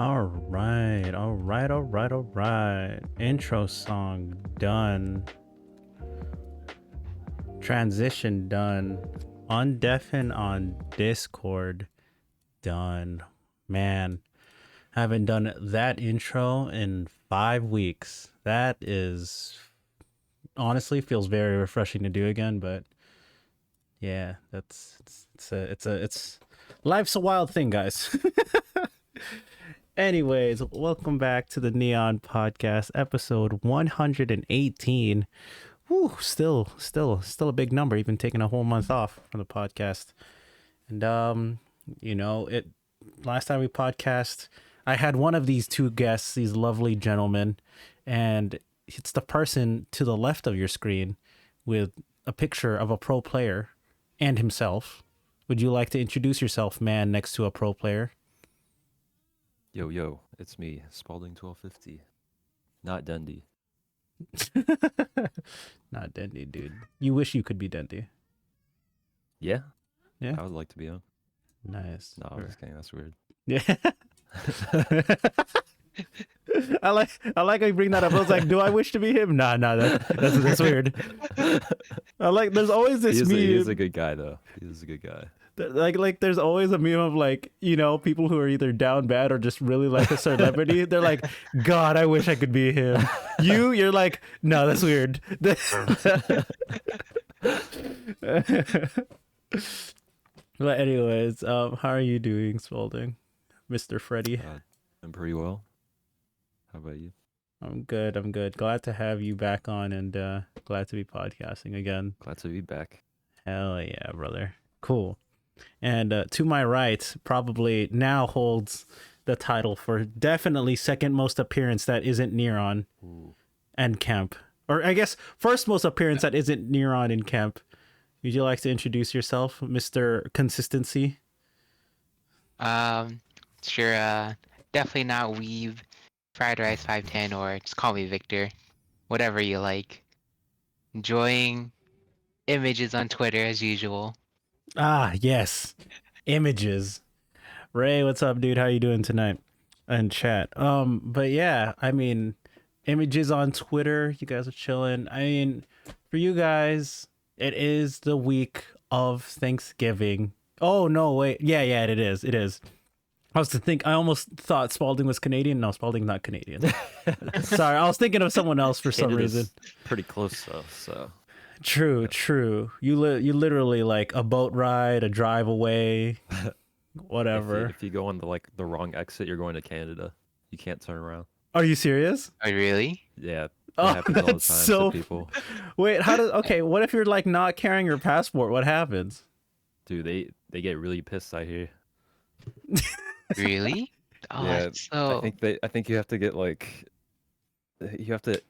All right. Intro song done. Transition done. Undeafen on Discord done. Man, haven't done that intro in 5 weeks. That is honestly feels very refreshing to do again, but yeah, it's life's a wild thing, guys. Anyways, welcome back to the Neon Podcast, episode 118. Woo, still a big number, even taking a whole month off from the podcast. And it last time we podcast, I had one of these two guests, these lovely gentlemen, and it's the person to the left of your screen with a picture of a pro player and himself. Would you like to introduce yourself, man, next to a pro player? Yo, it's me, Spalding 1250. Not Dundee. Not Dendy, dude. You wish you could be Dendy. Yeah? Yeah. I would like to be on. Nice. No, I'm just kidding. That's weird. Yeah. I like how you bring that up. I was like, do I wish to be him? Nah, that's weird. There's always this meme. He is a good guy, though. He is a good guy. Like there's always a meme of like, people who are either down bad or just really like a celebrity. They're like, God, I wish I could be him. You're like, no, that's weird. But anyways, how are you doing, Spalding, Mr. Freddy? I'm pretty well. How about you? I'm good. Glad to have you back on, and glad to be podcasting again. Glad to be back. Hell yeah, brother. Cool. And to my right, probably now holds the title for definitely second most appearance that isn't Neron and Kemp. Or I guess first most appearance that isn't Neron and Kemp. Would you like to introduce yourself, Mr. Consistency? Sure. Definitely not Weave, Fried Rice 510, or just call me Victor. Whatever you like. Enjoying images on Twitter as usual. Ah, yes. Images. Ray, what's up, dude? How you doing tonight? And chat. But yeah, I mean, images on Twitter. You guys are chilling. I mean, for you guys, it is the week of Thanksgiving. Oh, no, wait. Yeah, it is. It is. I almost thought Spalding was Canadian. No, Spalding's not Canadian. Sorry, I was thinking of someone else for some reason. Pretty close, though, so... True. You literally like a boat ride, a drive away, whatever. If you go on the wrong exit, you're going to Canada. You can't turn around. Are you serious? Oh, really? Yeah. Oh, happens all the time so. to people. Wait, what if you're like not carrying your passport? What happens? Dude, they get really pissed, I hear. Really? Oh, yeah. so... I think you have to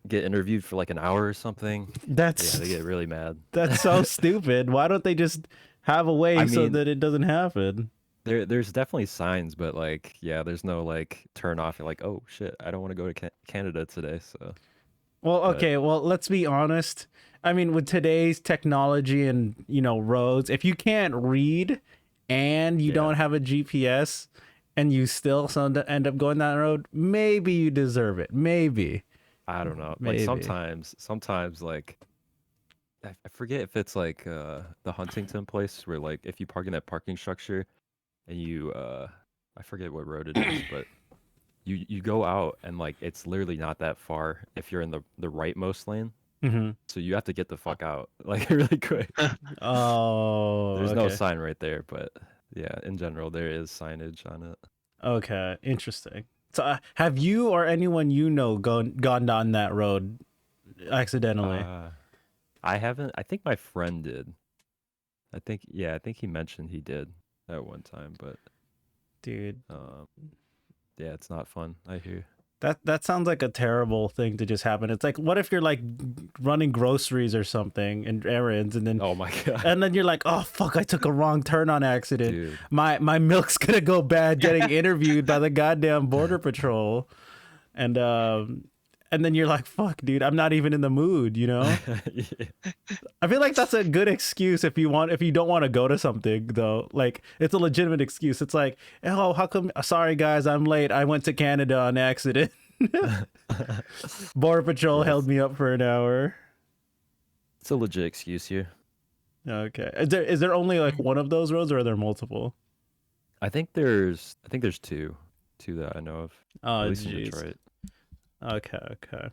get interviewed for like an hour or something. Yeah, they get really mad. That's so stupid. Why don't they just have a way so that it doesn't happen? There's definitely signs, but like, yeah, there's no like turn off. You're like, oh shit, I don't want to go to Canada today. So, well, okay, well, let's be honest. I mean, with today's technology and roads, if you can't read and you don't have a GPS and you still end up going that road, maybe you deserve it. Maybe. I don't know. Maybe. Like sometimes like I forget if it's like the Huntington place where like if you park in that parking structure and you I forget what road it is, but you go out and like it's literally not that far if you're in the rightmost lane. Mm-hmm. So you have to get the fuck out like really quick. Oh, there's no sign right there, but yeah, in general there is signage on it. Okay, interesting. So have you or anyone gone down that road accidentally? I haven't. I think my friend did. I think he mentioned he did at one time, but dude, yeah, it's not fun. I hear. That sounds like a terrible thing to just happen. It's like, what if you're like running groceries or something and errands, and then oh my god, and then you're like, oh fuck, I took a wrong turn on accident. Dude. My milk's gonna go bad getting interviewed by the goddamn border patrol, and and then you're like, fuck, dude, I'm not even in the mood, you know? Yeah. I feel like that's a good excuse if you don't want to go to something though. Like it's a legitimate excuse. It's like, oh, how come? Sorry guys, I'm late. I went to Canada on accident. Border Patrol held Yes, me up for an hour. it's a legit excuse here. Okay. Is there only like one of those roads, or are there multiple? I think there's two that I know of, at Oh, least in jeez. Detroit. Okay.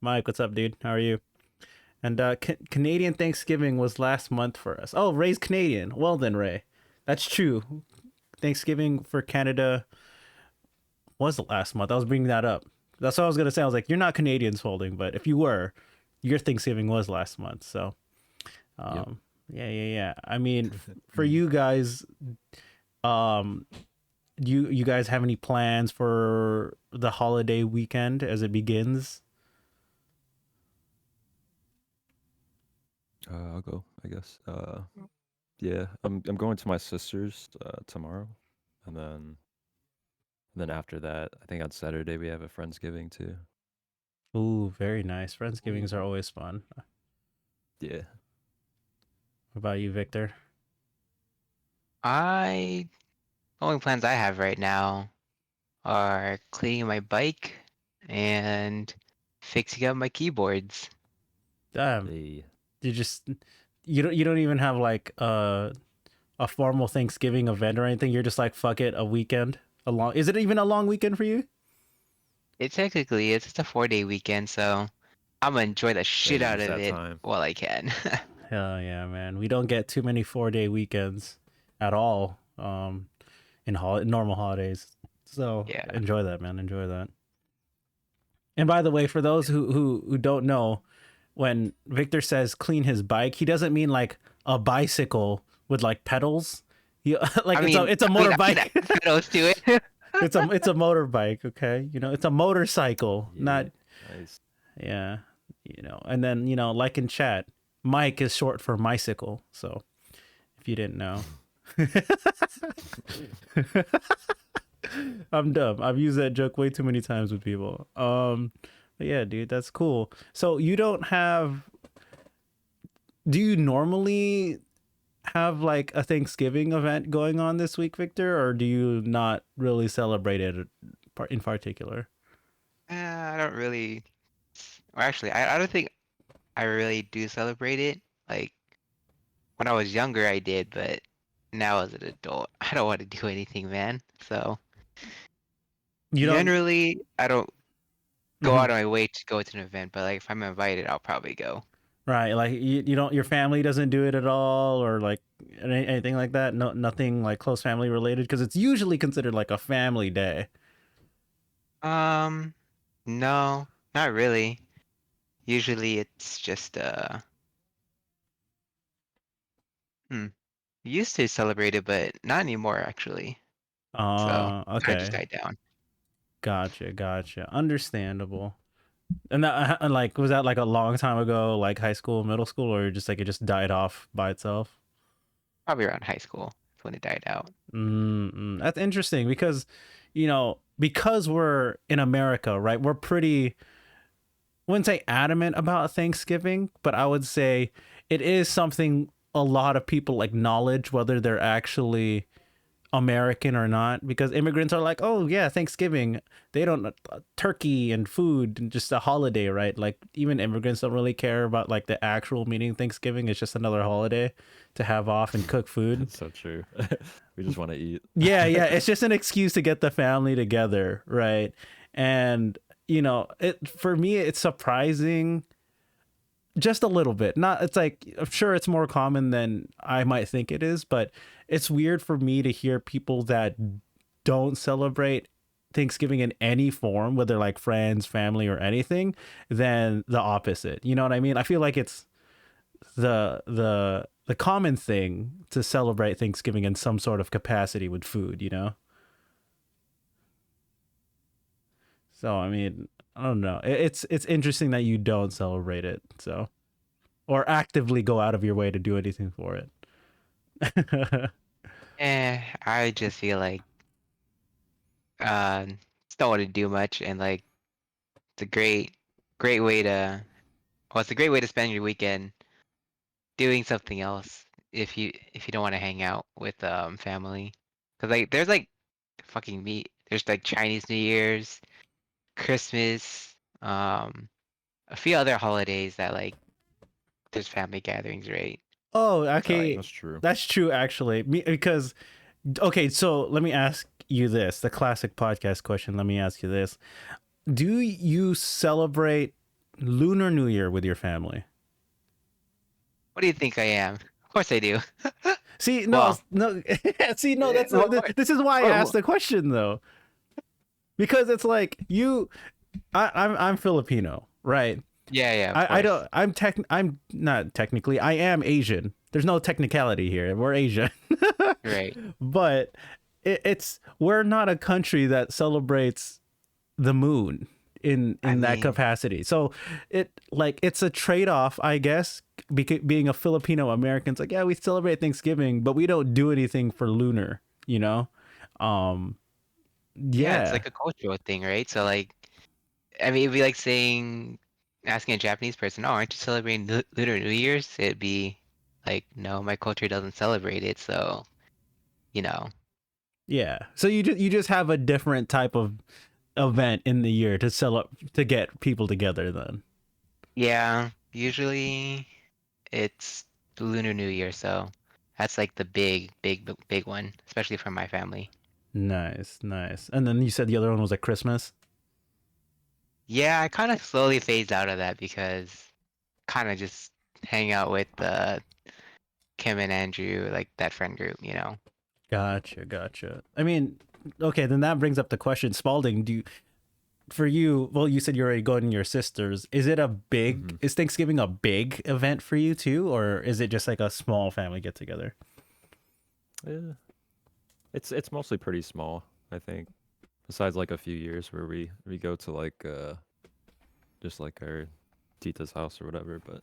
Mike, what's up, dude? How are you? And Canadian Thanksgiving was last month for us. Oh, Ray's Canadian. Well then, Ray, that's true. Thanksgiving for Canada was last month. I was bringing that up. That's what I was gonna say. I was like, you're not Canadian Spalding, but if you were, your Thanksgiving was last month. So, Yep. yeah. I mean, for you guys, um, do you guys have any plans for the holiday weekend as it begins? I'll go, I guess. Yeah, I'm going to my sister's tomorrow, and then after that, I think on Saturday we have a Friendsgiving too. Ooh, very nice. Friendsgivings are always fun. Yeah. What about you, Victor? I only plans I have right now are cleaning my bike and fixing up my keyboards. Damn, They you just you don't even have like a formal Thanksgiving event or anything. You're just like fuck it, a weekend. A long Is it even a long weekend for you? It's just a 4-day weekend, so I'm gonna enjoy the shit out it's of that it time. while I can. Hell yeah, man. We don't get too many 4-day weekends at all. In normal holidays. So Yeah. enjoy that, man. Enjoy that. And by the way, for those who don't know, when Victor says clean his bike, he doesn't mean like a bicycle with like pedals. He, like I it's a I can motorbike. add pedals to it. It's a motorbike, okay? It's a motorcycle, Yeah. not Nice. yeah, And then, like in chat, Mike is short for mycicle. So, if you didn't know. I'm dumb. I've used that joke way too many times with people. But yeah, dude, that's cool. So you don't have do you normally have like a Thanksgiving event going on this week, Victor, or do you not really celebrate it in particular? I don't really, or actually, I don't think I really do celebrate it. Like when I was younger, I did, but now as an adult, I don't want to do anything, man. So You don't generally, I don't go Mhm. out of my way to go to an event, but like if I'm invited, I'll probably go. Right, like you don't your family doesn't do it at all or like anything like that? No, nothing like close family related because it's usually considered like a family day. Um, no, not really. Usually it's just hmm. Used to celebrate it, but not anymore actually. So I just Okay. died down. Gotcha. Understandable. And that like was that like a long time ago, like high school, middle school, or just like it just died off by itself? Probably around high school. That's when it died out. That's interesting because, because we're in America, right? We're pretty, I wouldn't say adamant about Thanksgiving, but I would say it is something a lot of people acknowledge, whether they're actually American or not, because immigrants are like, oh yeah, Thanksgiving. They don't turkey and food and just a holiday, right? Like even immigrants don't really care about like the actual meaning of Thanksgiving. It's just another holiday to have off and cook food. That's so true. We just want to eat. Yeah, it's just an excuse to get the family together, right? And it for me it's surprising just a little bit. Not It's like I'm sure it's more common than I might think it is, but it's weird for me to hear people that don't celebrate Thanksgiving in any form, whether like friends, family, or anything, than the opposite. You know what I mean? I feel like it's the common thing to celebrate Thanksgiving in some sort of capacity with food. So I mean, I don't know. It's interesting that you don't celebrate it, so or actively go out of your way to do anything for it. I just feel like just don't want to do much and like it's a great great way to. Well, it's a great way to spend your weekend doing something else if you don't want to hang out with family. Cause like there's like fucking me. There's like Chinese New Year's, Christmas, a few other holidays that like there's family gatherings, right? Oh, So like, okay. That's true. That's true, actually. Because, okay, so let me ask you this, the classic podcast question. Let me ask you this. Do you celebrate Lunar New Year with your family? what do you think I am? Of course I do. See, no, Well, no. See, no. That's well, this is why I well, asked the question though, because it's like you, I'm Filipino, right? yeah, yeah, of I course. don't. I'm not technically. I am Asian. There's no technicality here. We're Asian, Right. but we're not a country that celebrates the moon in I that mean, capacity. So it's a trade-off, I guess, being a Filipino American. It's like, yeah, we celebrate Thanksgiving, but we don't do anything for lunar, you know? Um yeah, it's yeah. like a cultural thing, right? So like, I mean, it'd be like saying, asking a Japanese person, "Oh, aren't you celebrating Lunar New Year's?" It'd be like, "No, my culture doesn't celebrate it." So, you know, Yeah. So you just have a different type of event in the year to to get people together then. yeah, usually it's the Lunar New Year, so that's like the big one, especially for my family. Nice, nice. And then you said the other one was at Christmas. Yeah, I kind of slowly phased out of that because kind of just hang out with Kim and Andrew, like that friend group, you know. Gotcha, gotcha. I mean, okay, then that brings up the question, Spalding, for you, well, you said you're already going to your sister's. Mhm. Is Thanksgiving a big event for you too, or is it just like a small family get together? Yeah, it's mostly pretty small, I think. Besides like a few years where we go to like just like our tita's house or whatever, but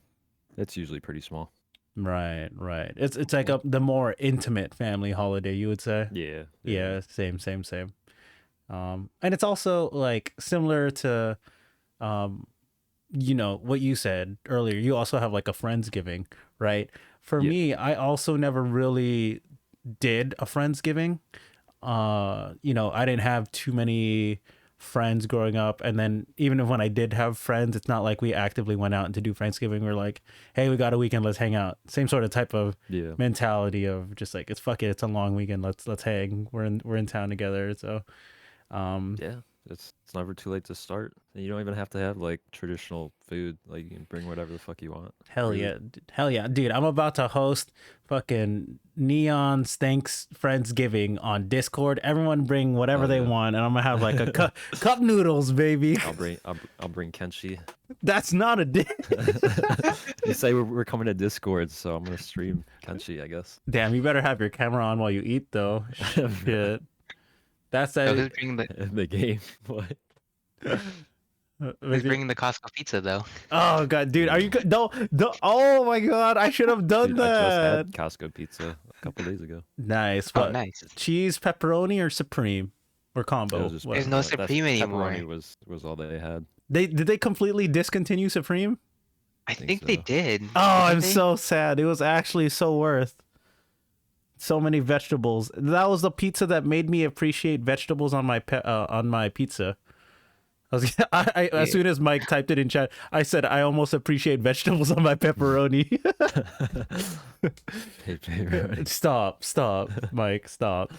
it's usually pretty small. Right, right. It's like Yeah. the more intimate family holiday, you would say. Yeah, yeah, Yeah, same, same, same. And it's also like similar to um what you said earlier. You also have like a Friendsgiving, right? For yeah. me, I also never really did a Friendsgiving. I didn't have too many friends growing up, and then even if when I did have friends, it's not like we actively went out to do Friendsgiving. We're like, hey, we got a weekend, let's hang out. Same sort of type of Yeah. mentality of just like, it's fuck it, it's a long weekend, let's hang. We're in town together. So Yeah, it's never too late to start. And you don't even have to have like traditional food. Like you can bring whatever the fuck you want. hell Really. yeah, hell yeah, dude. I'm about to host fucking Neon Stinks Friendsgiving on Discord. Everyone bring whatever Oh they yeah. want, and I'm gonna have like a cup noodles, baby. I'll bring Kenshi. That's not a You say we're coming to Discord, so I'm gonna stream Kenshi, I guess. Damn, you better have your camera on while you eat, though. Shit. That's So that. who's bringing the In the game. What? who's bringing the Costco pizza though? Oh god, dude, are you good? No, no. Oh my god, I should have done Dude, I just that. had Costco pizza a couple days ago. Nice. Oh, What? nice. Cheese, pepperoni, or supreme, or It combo? was just What? There's no that's Supreme anymore. pepperoni was all they had. They completely discontinue supreme? I think think they so. did. Oh, I'm Didn't they? so sad. It was actually so worth. So many vegetables. That was the pizza that made me appreciate vegetables on my pizza. I was as Yeah. soon as Mike typed it in chat, I said I almost appreciate vegetables on my pepperoni. Hey, pepperoni. Stop, Mike, stop.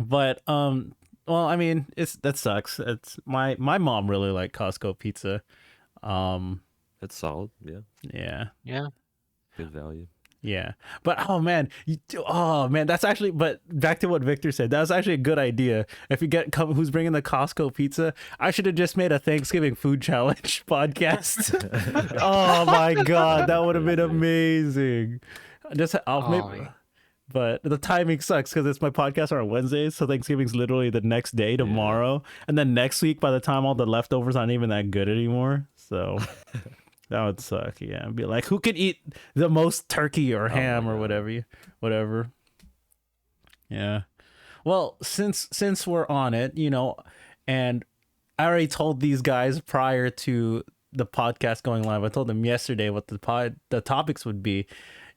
But well, I mean, that sucks. It's my mom really liked Costco pizza. Um, It's solid. Yeah, yeah. Yeah. good value. Yeah, but oh man, that's actually. But back to what Victor said, that was actually a good idea. If you who's bringing the Costco pizza, I should have just made a Thanksgiving food challenge podcast. Oh my god, that would have been amazing. I'll maybe, Oh, but the timing sucks because it's my podcast on Wednesdays, so Thanksgiving's literally the next day, tomorrow, and then next week by the time all the leftovers aren't even that good anymore. So. That would suck. Yeah, be like, who can eat the most turkey or ham or God. whatever. Yeah. Well, since we're on it, and I already told these guys prior to the podcast going live, I told them yesterday what the topics would be.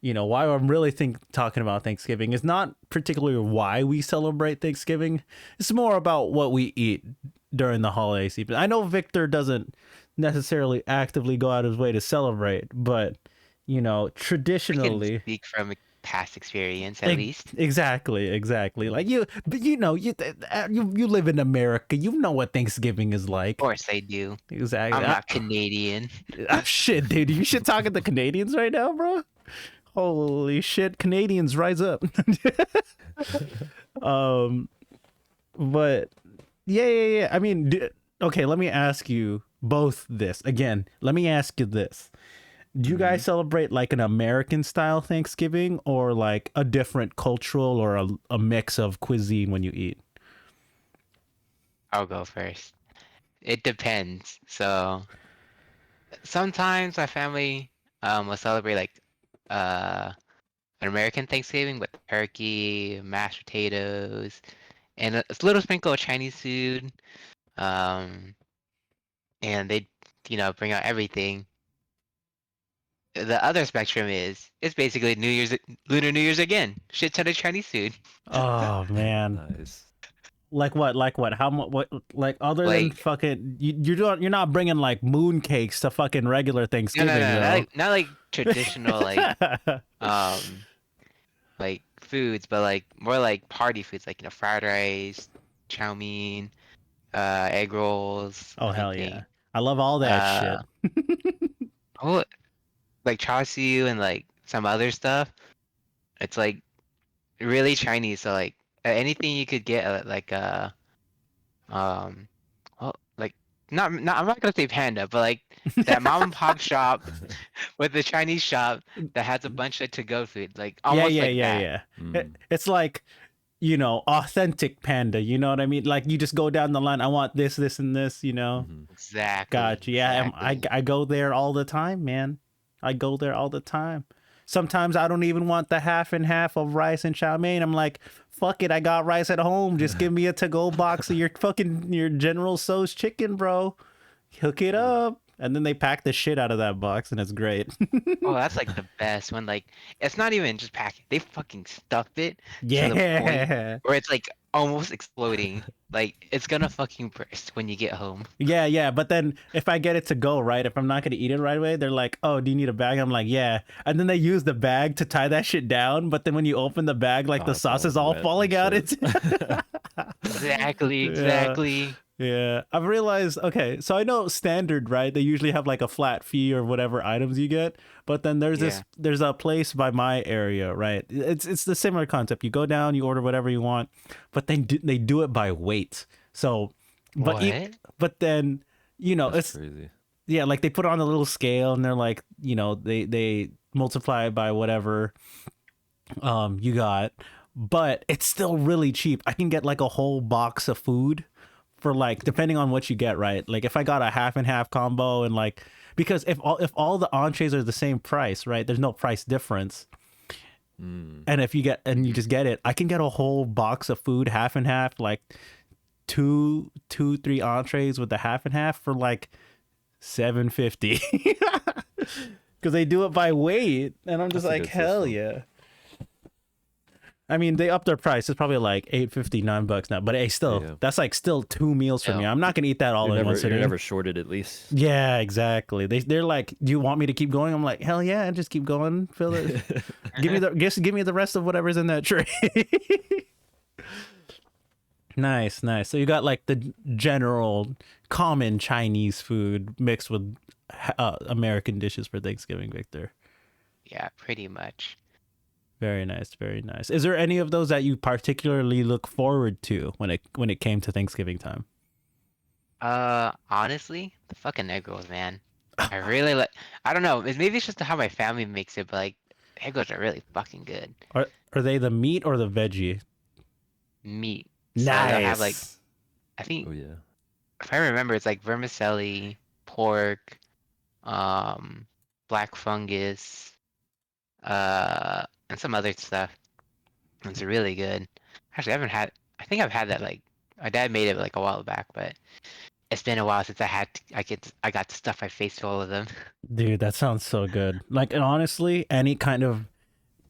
Why I'm really talking about Thanksgiving is not particularly why we celebrate Thanksgiving. It's more about what we eat during the holiday season. I know Victor doesn't necessarily actively go out his way to celebrate, but I can traditionally, speak from past experience at least. exactly. Like you live in America. You know what Thanksgiving is Of like. course I do. Exactly. I'm not Canadian. Shit, dude. You should talk to the Canadians right now, bro. Holy shit, Canadians rise up. But yeah. I mean, okay, let me ask you both this. Again, let me ask you this. Do you guys celebrate like an American style Thanksgiving or like a different cultural or a mix of cuisine when you eat? I'll go first. It depends. So sometimes my family will celebrate like uh an American Thanksgiving with turkey, mashed potatoes, and a little sprinkle of Chinese food. Um, and they, bring out everything. The other spectrum is it's basically Lunar New Year's again. Shit ton of Chinese food. Oh man. Nice. Like what? Like what? How much? What? Like other than Like fucking, you're not bringing like moon cakes to fucking regular no, Thanksgiving, not like traditional though. um like foods, but like more like party foods, like fried rice, chow mein, egg rolls, Oh hell everything. yeah! I love all that shit. Uh, oh, like char siu and like some other stuff. It's like really Chinese, so like anything you could get like um well like not I'm not gonna say panda, but like that mom and pop shop with the Chinese shop that has a bunch of to-go food, like Yeah, almost like that. yeah. Mm. It's like, authentic panda. You know what I mean? Like you just go down the line. I want this, and this. Mhm. Gotcha. Exactly, Yeah, exactly. I go there all the time, man. I go there all the time. Sometimes I don't even want the half and half of rice and chow mein. I'm like, fuck it, I got rice at home. Just give me a to-go box of your General Tso's chicken, bro. Hook it up. And then they pack the shit out of that box, and it's great. Oh, that's like the best when like it's not even just packing. They fucking stuff it to the point Yeah. where it's like almost exploding. Like it's gonna fucking burst when you get home. Yeah. But then if I get it to go, right, if I'm not gonna eat it right away, they're like, "Oh, do you need a bag?" I'm like, "Yeah." And then they use the bag to tie that shit down. But then when you open the bag, like Oh, the it's sauce is all wet and falling out. shit. It's Exactly, yeah. exactly. Yeah, I've realized. Okay, so I know standard, right? They usually have like a flat fee or whatever items you get, but then Yeah. there's a place by my area, right? It's the similar concept. You go down, you order whatever you want, but they do it by weight. So, but What? but then That's it's crazy. yeah, like they put on a little scale and they're like they multiply it by whatever you got, but it's still really cheap. I can get like a whole box of food for like depending on what you get, right? Like if I got a half and half combo and like because if all the entrees are the same price, right? There's no price difference. Mm. And if you get and you Mhm. just get it, I can get a whole box of food half and half, like three entrees with the half and half for like $7.50. Because they do it by weight, and I'm just That's a like, good hell system. yeah. I mean, they upped their price. It's probably like $8.50, $9 now. But hey, still, Yeah. that's like still 2 meals for me. Still. I'm not gonna eat that all You're in one never sitting. you're never shorted at least. Yeah, exactly. They're like, do you want me to keep going? I'm like, hell yeah, just keep going. Fill it. Give me the rest of whatever's in that tray. Nice. So you got like the general common Chinese food mixed with American dishes for Thanksgiving, Victor. Yeah, pretty much. Very nice, very nice. Is there any of those that you particularly look forward to when it came to Thanksgiving time? Honestly, the fucking egg rolls, man. I really like. I don't know. Maybe it's just how my family makes it, but like egg rolls are really fucking good. Are they the meat or the veggie? Meat. So they'll have like Nice. I think Oh yeah. if I remember, it's like vermicelli, pork, um, black fungus, and some other stuff. It's really good. Actually, I haven't had. I think I've had that like my dad made it like a while back, but It's been a while since I got to stuff my face full of them. Dude, that sounds so good. Like, and honestly, any kind of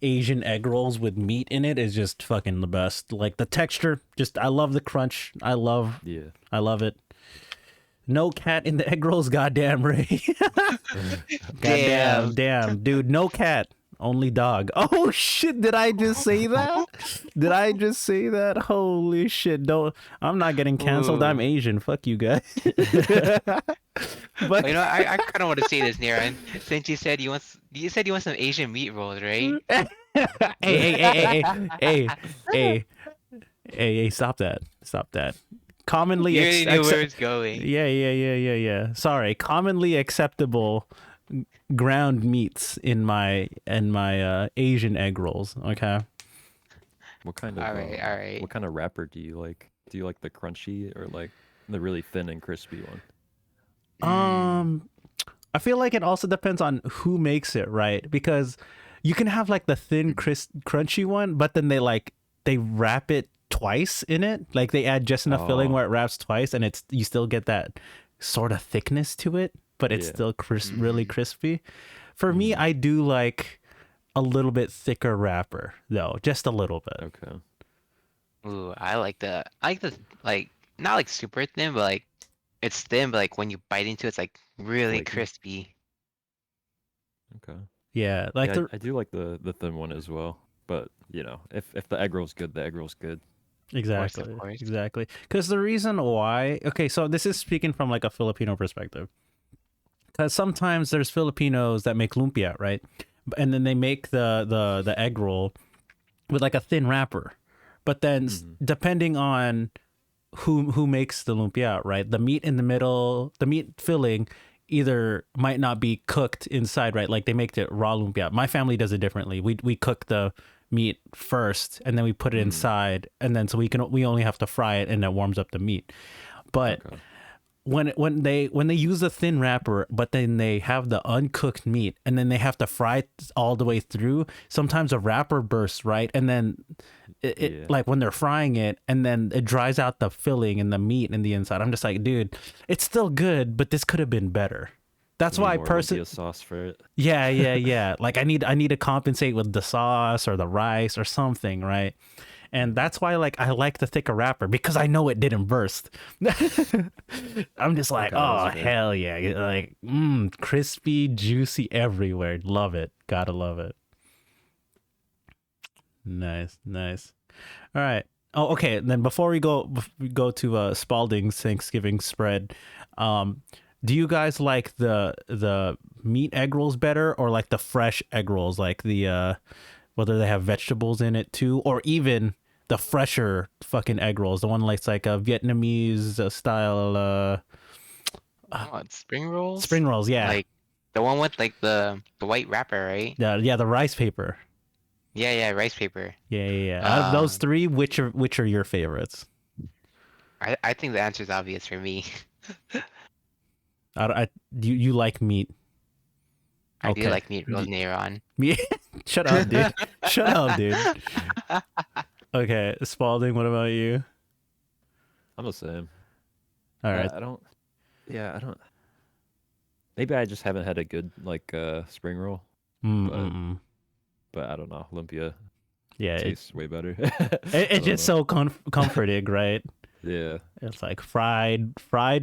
Asian egg rolls with meat in it is just fucking the best. Like the texture, just I love the crunch. I love it. No cat in the egg rolls, goddamn Ray. Damn, dude, no cat. Only dog. Oh shit, did I just say that? Did I just say that? Holy shit. Don't I'm not getting canceled. Ooh. I'm Asian. Fuck you guys. But You know, I kind of want to say this, Niran. Since you said you want some Asian meat rolls, right? hey, stop that. Commonly You already knew where it's going. Yeah. Sorry. Commonly acceptable ground meats in my Asian egg rolls, okay? What kind of All right. what kind of wrapper do you like? Do you like the crunchy or like the really thin and crispy one? I feel like it also depends on who makes it, right? Because you can have like the thin crunchy one, but then they wrap it twice in it. Like they add just enough filling where it wraps twice, and you still get that sort of thickness to it, but it's still really crispy. For me, I do like a little bit thicker wrapper though, just a little bit. Okay. Ooh, I like the like not like super thin, but like it's thin, but like when you bite into it, it's like really Flaky. crispy. Okay. Yeah, like I do like the thin one as well. But you know, if the egg roll's good, the egg roll's good. Exactly. Of course. Exactly. Because the reason why, okay, so this is speaking from like a Filipino perspective. Because sometimes there's Filipinos that make lumpia, right? And then they make the egg roll with like a thin wrapper. But then depending on who makes the lumpia, right? The meat in the middle, the meat filling either might not be cooked inside, right? Like they make the raw lumpia. My family does it differently. We cook the meat first and then we put it inside, and then so we only have to fry it and that warms up the meat. But when they use a thin wrapper, but then they have the uncooked meat and then they have to fry it all the way through, sometimes a wrapper bursts, right? And then it like when they're frying it and then it dries out the filling and the meat in the inside. I'm just like, dude, it's still good, but this could have been better. That's why I personally sauce for it. Yeah. Like I need to compensate with the sauce or the rice or something, right? And that's why like I like the thicker wrapper, because I know it didn't burst. I'm just like, oh hell yeah. Like crispy, juicy everywhere. Love it. Gotta love it. Nice. All right. Oh, okay. And then before we go to Spalding's Thanksgiving spread, do you guys like the meat egg rolls better or like the fresh egg rolls, like the whether they have vegetables in it too, or even the fresher fucking egg rolls, the one like a Vietnamese style It's spring rolls? spring rolls, yeah. Like the one with like the white wrapper, right? Yeah, the rice paper. Yeah, rice paper. Yeah. Out of those three, which are your favorites? I think the answer is obvious for me. You like meat? I do like meat rolls, Neyron. Shut up, dude. Okay, Spalding, what about you? I'm the same. All right. I don't. Maybe I just haven't had a good like spring roll. But I don't know. Lumpia. Yeah, tastes way better. It's just so comforting, right? Yeah. It's like fried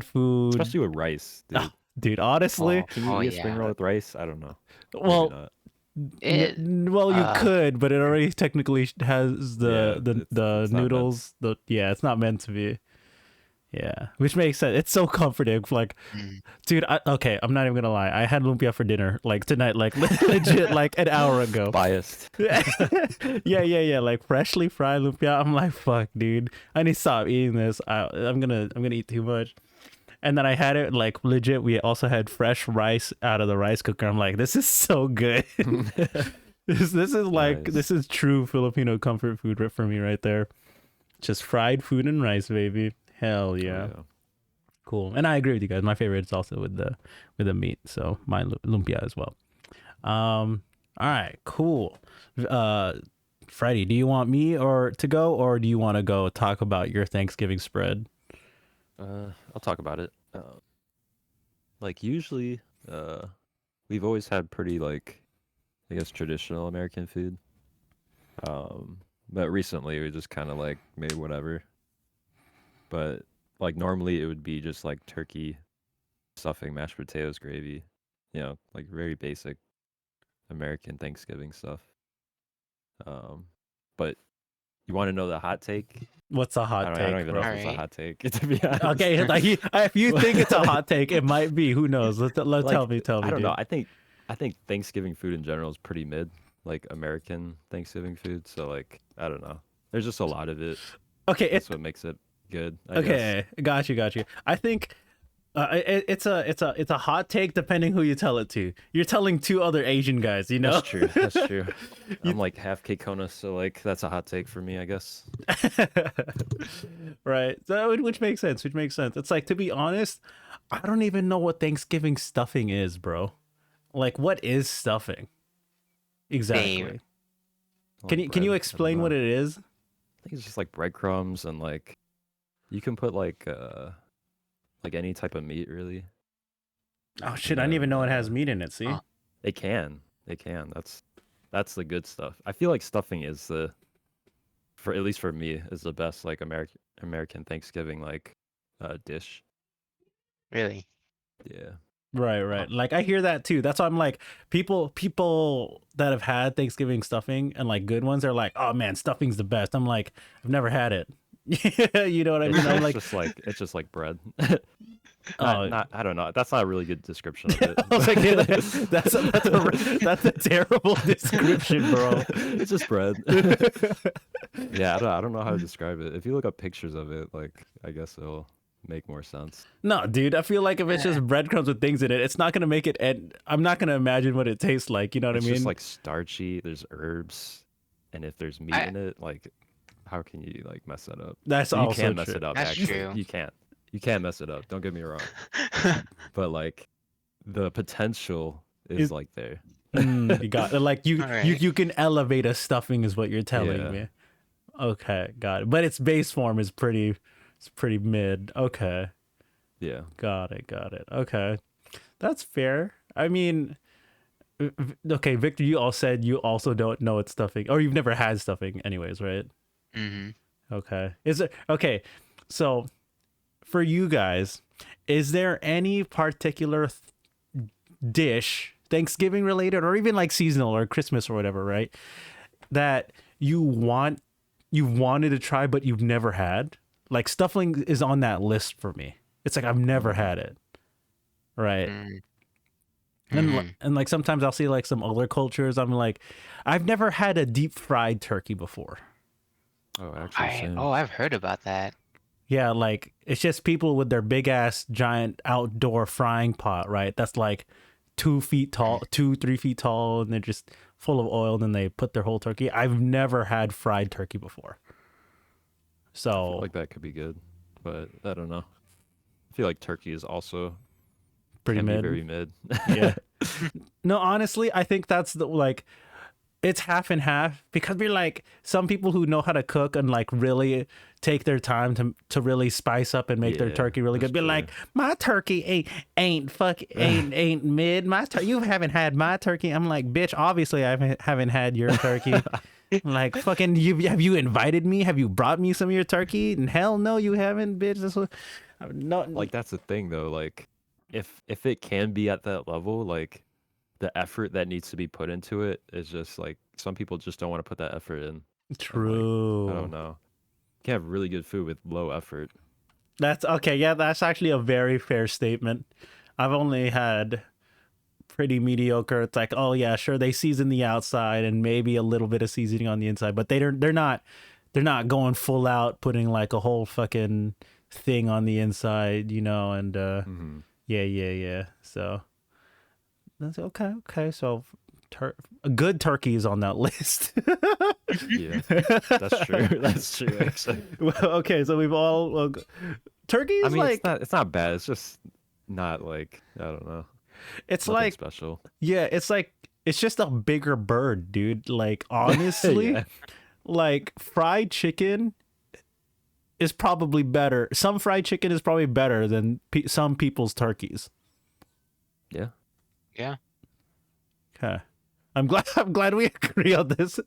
food, especially with rice, dude. Dude, honestly, can you eat a spring roll with rice? I don't know. Well, you could, but it already technically has the noodles. It's not meant to be. Yeah, which makes sense. It's so comforting. Like, dude, I'm not even gonna lie. I had lumpia for dinner, like tonight, like legit, like an hour ago. Biased. Yeah. Like freshly fried lumpia. I'm like, fuck, dude. I need to stop eating this. I'm gonna eat too much. And then I had it like legit. We also had fresh rice out of the rice cooker. I'm like, this is so good. This is like nice. This is true Filipino comfort food for me right there. Just fried food and rice, baby. Hell yeah. Cool. And I agree with you guys. My favorite is also with the meat. So my lumpia as well. All right, cool. Freddie, do you want me to go, or do you want to go talk about your Thanksgiving spread? I'll talk about it. Uh, like usually, we've always had pretty like I guess traditional American food. But recently we just kind of like made whatever. But like normally it would be just like turkey, stuffing, mashed potatoes, gravy. Like very basic American Thanksgiving stuff. Um, but you want to know the hot take? What's a I hot don't. I don't take, even know bro? if it's a Alright. hot take to be honest. Okay, like if you think it's a hot take, it might be. Who knows? Let Like tell I me, don't know. dude. I think Thanksgiving food in general is pretty mid, like American Thanksgiving food. So like I don't know. There's just a lot of it. Okay, That's what makes it good, I guess. okay, got you. I think it's a hot take depending who you tell it to. You're telling two other Asian guys, you know. That's true. That's true. You- I'm like half Kekona, so like that's a hot take for me, I guess. Right. So, which makes sense. Which makes sense. It's like, to be honest, I don't even know what Thanksgiving stuffing is, bro. Like, what is stuffing exactly? Same. Can Like you bread, I don't explain what know. it is? I think it's just like breadcrumbs and like you can put like any type of meat really. Oh And shit! I didn't even then know it has meat in it. See? Oh, they can. They can. That's the good stuff. I feel like stuffing is the for at least for me is the best like American Thanksgiving like dish. really? Yeah. Right, right. Like I hear that too. That's why I'm like, people that have had Thanksgiving stuffing and like good ones are like, oh man, stuffing's the best. I'm like, I've never had it. You know what I It's, mean? I'm it's like, just like it's just like bread. oh, Not I don't know. That's not a really good description of it. I was like, yeah, that's a terrible description, bro. It's just bread. Yeah, I don't know how to describe it. If you look up pictures of it, like I guess it'll make more sense. No, dude, I feel like if it's just breadcrumbs with things in it, it's not gonna make it. And I'm not gonna imagine what it tastes like. You know what It's I mean? just like starchy. There's herbs, and if there's meat I in it, like how can you like mess that up? That's You also can mess true. it up. That's Actually, true. you can't. You can't mess it up. Don't get me wrong. But like the potential is It- like there. You got like Alright. you can elevate a stuffing is what you're telling Yeah. me. Okay, got it. But its base form is pretty mid. Okay, Yeah. got it, got it. Okay, that's fair. I mean, okay, Victor, you all said you also don't know it's stuffing, or you've never had stuffing, anyways, right? Mm-hmm. Okay, is it okay? So, for you guys, is there any particular dish, Thanksgiving related, or even like seasonal or Christmas or whatever, right? That you've wanted to try but you've never had. Like stuffing is on that list for me. It's like I've never had it. Right. Mm-hmm. And like sometimes I'll see like some other cultures. I'm like, I've never had a deep fried turkey before. Oh, actually, same. I've heard about that. Yeah, like it's just people with their big ass giant outdoor frying pot, right? That's like 2 feet tall, 3 feet tall, and they're just full of oil. And then they put their whole turkey. I've never had fried turkey before. I feel So like that could be good, but I don't know. I feel like turkey is also pretty can be mid. very mid. Yeah. No, honestly, I think that's the like it's half and half because we're like some people who know how to cook and like really take their time to really spice up and make their Yeah, turkey really that's good. Be true. like, my turkey ain't mid. My you haven't had my turkey. I'm like, bitch. Obviously, I haven't had your turkey. Like fucking, have you invited me? Have you brought me some of your turkey? And hell no, you haven't, bitch. This was, no, Like that's the thing though. Like if it can be at that level, like the effort that needs to be put into it is just like some people just don't want to put that effort in. true. I don't know. You can have really good food with low effort. That's okay. Yeah, that's actually a very fair statement. I've only had pretty mediocre. It's like, oh yeah, sure, they season the outside and maybe a little bit of seasoning on the inside, but they're not going full out putting like a whole fucking thing on the inside, you know, and Hmm. yeah. So that's okay. Okay, so a good turkey is on that list. Yeah, that's true. That's true. Actually, Well, okay, so we've all turkey is I mean, like it's not bad. It's just not like I don't know. it's Nothing like special. yeah, it's like it's just a bigger bird, dude. Like honestly, Yeah. like fried chicken is probably better. Some fried chicken is probably better than some people's turkeys. Yeah. Yeah. Okay. I'm glad we agree on this.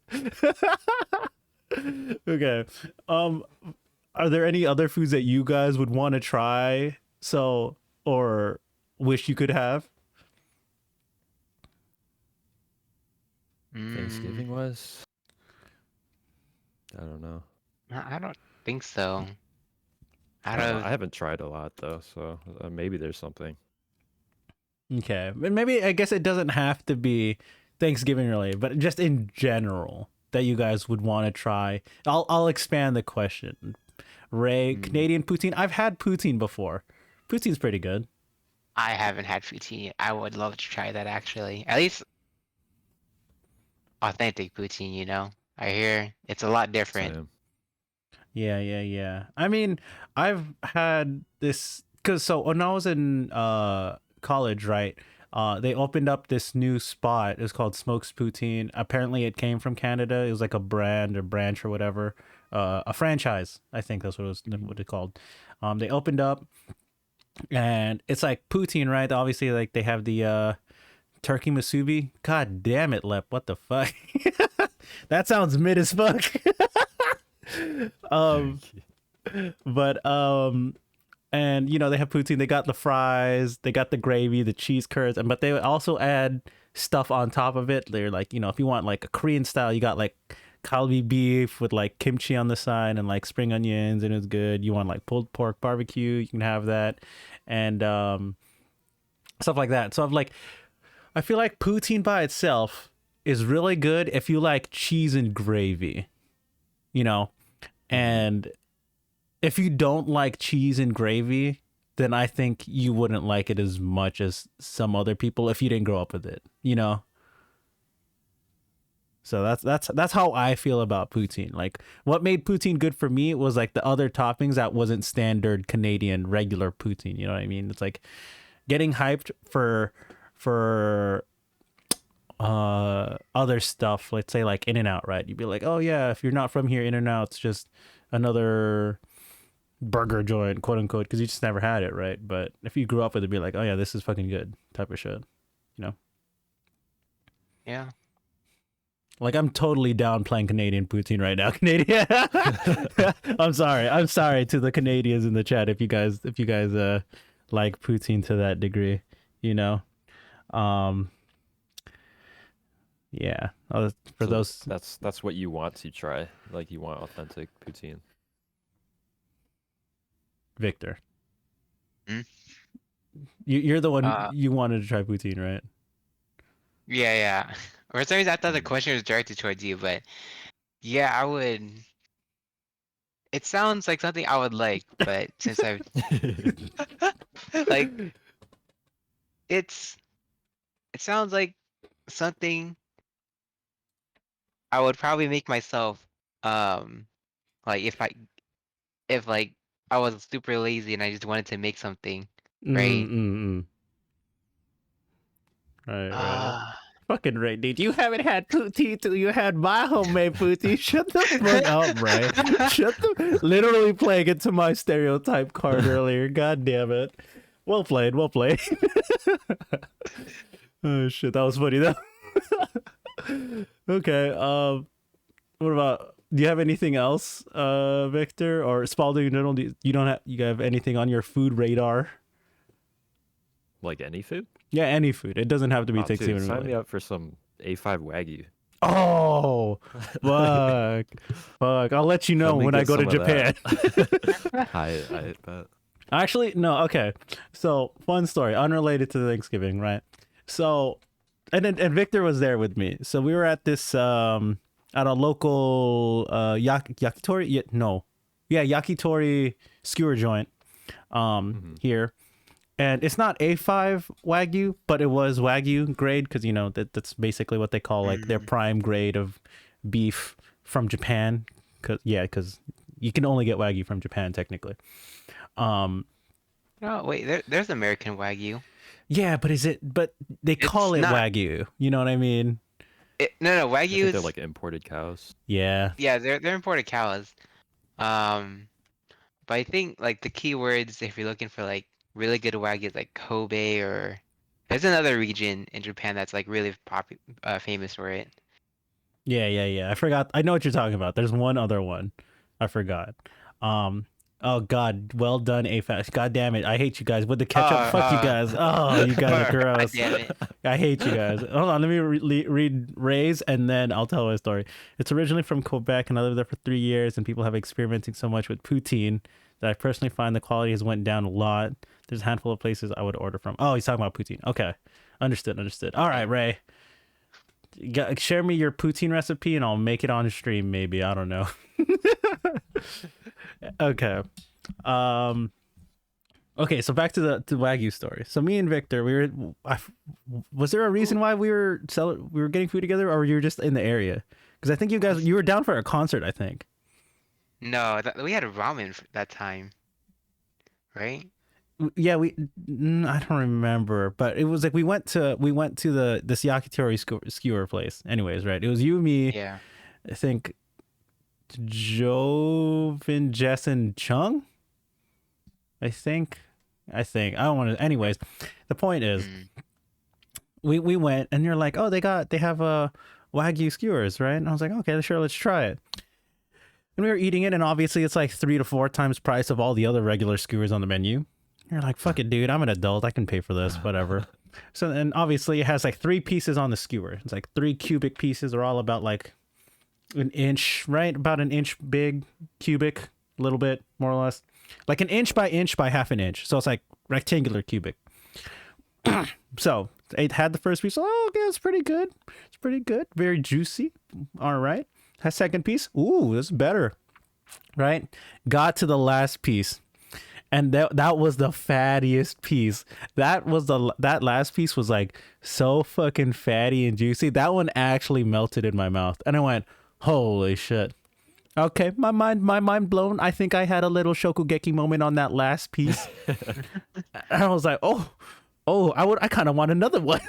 Okay. Are there any other foods that you guys would want to try or wish you could have? Thanksgiving was. I don't know. I don't think so. I Out don't know. of I haven't tried a lot though, so maybe there's something. Okay. And maybe I guess it doesn't have to be Thanksgiving related, but just in general that you guys would want to try. I'll expand the question. Ray, Canadian poutine. I've had poutine before. Poutine's pretty good. I haven't had poutine yet. I would love to try that actually. At least authentic poutine, you know. I hear it's a lot different. Same. Yeah. I mean, I've had this because when I was in college, right? They opened up this new spot. It's called Smokes Poutine. Apparently, it came from Canada. It was like a brand or branch or whatever, a franchise. I think that's what it called. They opened up, and it's like poutine, right? Obviously, like they have the turkey masubi. God damn it, Lep! What the fuck? That sounds mid as fuck. um, but and you know they have poutine. They got the fries, they got the gravy, the cheese curds, but they also add stuff on top of it. They're like, you know, if you want like a Korean style, you got like kalbi beef with like kimchi on the side and like spring onions, and it's good. You want like pulled pork barbecue, you can have that, and stuff like that. So I feel like poutine by itself is really good if you like cheese and gravy, you know, and if you don't like cheese and gravy, then I think you wouldn't like it as much as some other people if you didn't grow up with it, you know? So that's how I feel about poutine. Like what made poutine good for me was like the other toppings that wasn't standard Canadian regular poutine, you know what I mean? It's like getting hyped for other stuff, let's say like In-N-Out, right? You'd be like, "Oh yeah, if you're not from here, In-N-Out's just another burger joint, quote unquote," because you just never had it, right? But if you grew up with it, be like, "Oh yeah, this is fucking good," type of shit, you know? Yeah. Like I'm totally down playing Canadian poutine right now. Canadian. I'm sorry to the Canadians in the chat if you guys like poutine to that degree, you know. Yeah. For So those that's what you want to try. Like you want authentic poutine. Victor. Hmm? You're the one Uh, you wanted to try poutine, right? yeah. For some reason, I thought the Mm. question was directed towards you, but yeah, I would. It sounds like something I would like, but since I've like, it's it sounds like something I would probably make myself. Like if like I was super lazy and I just wanted to make something, right? Mm. Right. Ah. Fucking right, dude. You haven't had poutine till you had my homemade poutine. Shut the fuck up, right? Literally playing into my stereotype card earlier. God damn it. Well played. Oh shit, that was funny though. Okay. What about? Do you have anything else, Victor or Spalding in general? You have anything on your food radar? Like any food? Yeah, any food. It doesn't have to be Oh, dude, Thanksgiving sign me related. up for some A5 Wagyu. Oh, fuck. I'll let you know Let me when I get go to some of Japan. that. I bet. Actually, no. Okay. So, fun story, unrelated to Thanksgiving, right? So, and Victor was there with me. So we were at this at a local yakitori. Yakitori skewer joint here. And it's not A5 Wagyu, but it was Wagyu grade because, you know, that's basically what they call like their prime grade of beef from Japan. Because you can only get Wagyu from Japan technically. No, wait. There's American Wagyu. Yeah, but they call It's it not. Wagyu. You know what I mean? No. I Wagyu think they're is. like imported cows. Yeah. Yeah, they're imported cows. Um, But I think like the keywords, if you're looking for like really good wagyu, is like Kobe, or there's another region in Japan that's like really famous for it. Yeah. I forgot. I know what you're talking about. There's one other one. I forgot. Um. Oh God. Well done, AFAS. God damn it. I hate you guys with the ketchup. Fuck you guys. Oh, you guys are God gross. damn it. I hate you guys. Hold on. Let me read Ray's and then I'll tell my story. It's originally from Quebec and I lived there for 3 years. And people have experimenting so much with poutine that I personally find the quality has went down a lot. There's a handful of places I would order from. Oh, he's talking about poutine. Okay. Understood. All right, Ray. Share me your poutine recipe and I'll make it on stream maybe. I don't know. Okay. Okay, so back to the Wagyu story. So me and Victor, was there a reason why we were getting food together, or you were just in the area? Because I think you were down for a concert, I think. No, we had a ramen that time, right? Yeah, I don't remember, but it was like we went to this yakitori skewer place. Anyways, right? It was you, me, Yeah. I think Jovin, Jess, and Chung. I think. I don't want to. Anyways, the point is, we went and you're like, oh, they have Wagyu skewers, right? And I was like, okay, sure, let's try it. And we were eating it, and obviously it's like 3 to 4 times price of all the other regular skewers on the menu. You're like, fuck it, dude, I'm an adult, I can pay for this, whatever. So, and obviously it has like 3 pieces on the skewer. It's like 3 cubic pieces. They're all about like an inch, right? About an inch big, cubic, a little bit more or less. Like an inch by half an inch. So it's like rectangular cubic. So it had the first piece. Oh, okay, it's pretty good. It's pretty good. Very juicy. All right. That second piece. Ooh, this is better. Right? Got to the last piece. And that was the fattiest piece. That last piece was like so fucking fatty and juicy. That one actually melted in my mouth. And I went, holy shit. Okay, my mind blown. I think I had a little Shokugeki moment on that last piece. And I was like, I kind of want another one.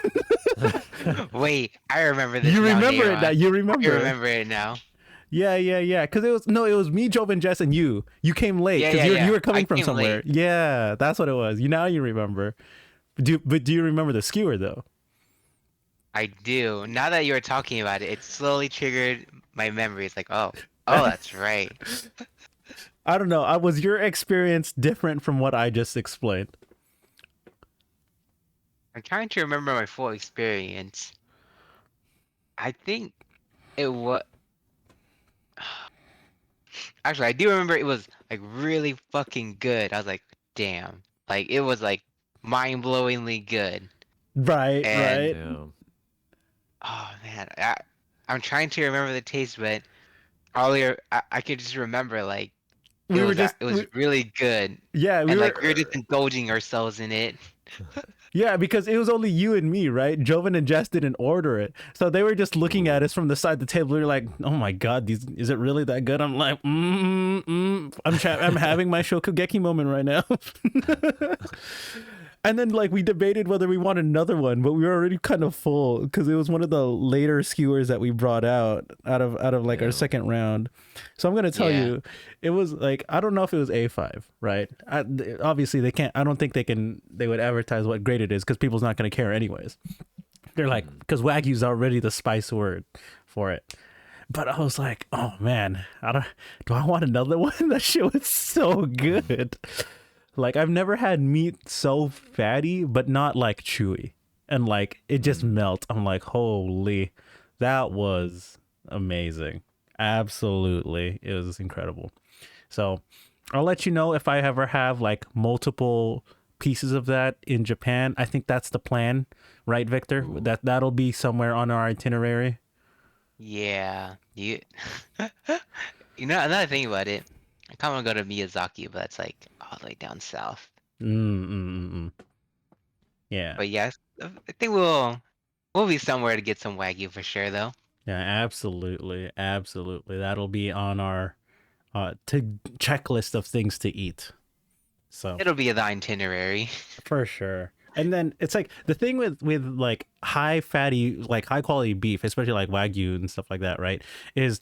Wait, I remember this. You now, remember Neon. it now. You remember. I remember it now. Yeah. Because it was me, Job, and Jess, and you. You came late because you were coming from somewhere. Late. Yeah, that's what it was. Now you remember. Do you remember the skewer though? I do. Now that you were talking about it, it slowly triggered my memory. It's like, oh, that's right. I don't know. Was your experience different from what I just explained? I'm trying to remember my full experience. I think it was. Actually, I do remember it was like really fucking good. I was like, damn. Like it was like mind-blowingly good. Right. Damn. Oh man, I'm trying to remember the taste, but earlier I could just remember like it was really good. Yeah, we were just indulging ourselves in it. Yeah, because it was only you and me, right? Joven and Jess didn't order it, so they were just looking at us from the side of the table. We were like, "Oh my god, is it really that good?" I'm like, I'm having my Shokugeki moment right now. And then like we debated whether we want another one, but we were already kind of full because it was one of the later skewers that we brought out of like our second round. So I'm gonna tell you, it was like, I don't know if it was A5, right? Obviously they can't. I don't think they would advertise what grade it is because people's not gonna care anyways. They're like, because Wagyu's already the spice word for it. But I was like, oh man, do I want another one? That shit was so good. Like, I've never had meat so fatty, but not like chewy. And like, it just melts. I'm like, holy, that was amazing. Absolutely. It was incredible. So I'll let you know if I ever have like multiple pieces of that in Japan. I think that's the plan, right, Victor? Ooh. That'll be somewhere on our itinerary. Yeah. You know, another thing about it, I kind of want to go to Miyazaki, but that's like all the way down south. Yeah. But yes, I think we'll be somewhere to get some Wagyu for sure, though. Yeah, absolutely. That'll be on our checklist of things to eat. So it'll be the itinerary. For sure. And then it's like the thing with like high fatty, like high quality beef, especially like Wagyu and stuff like that, right? Is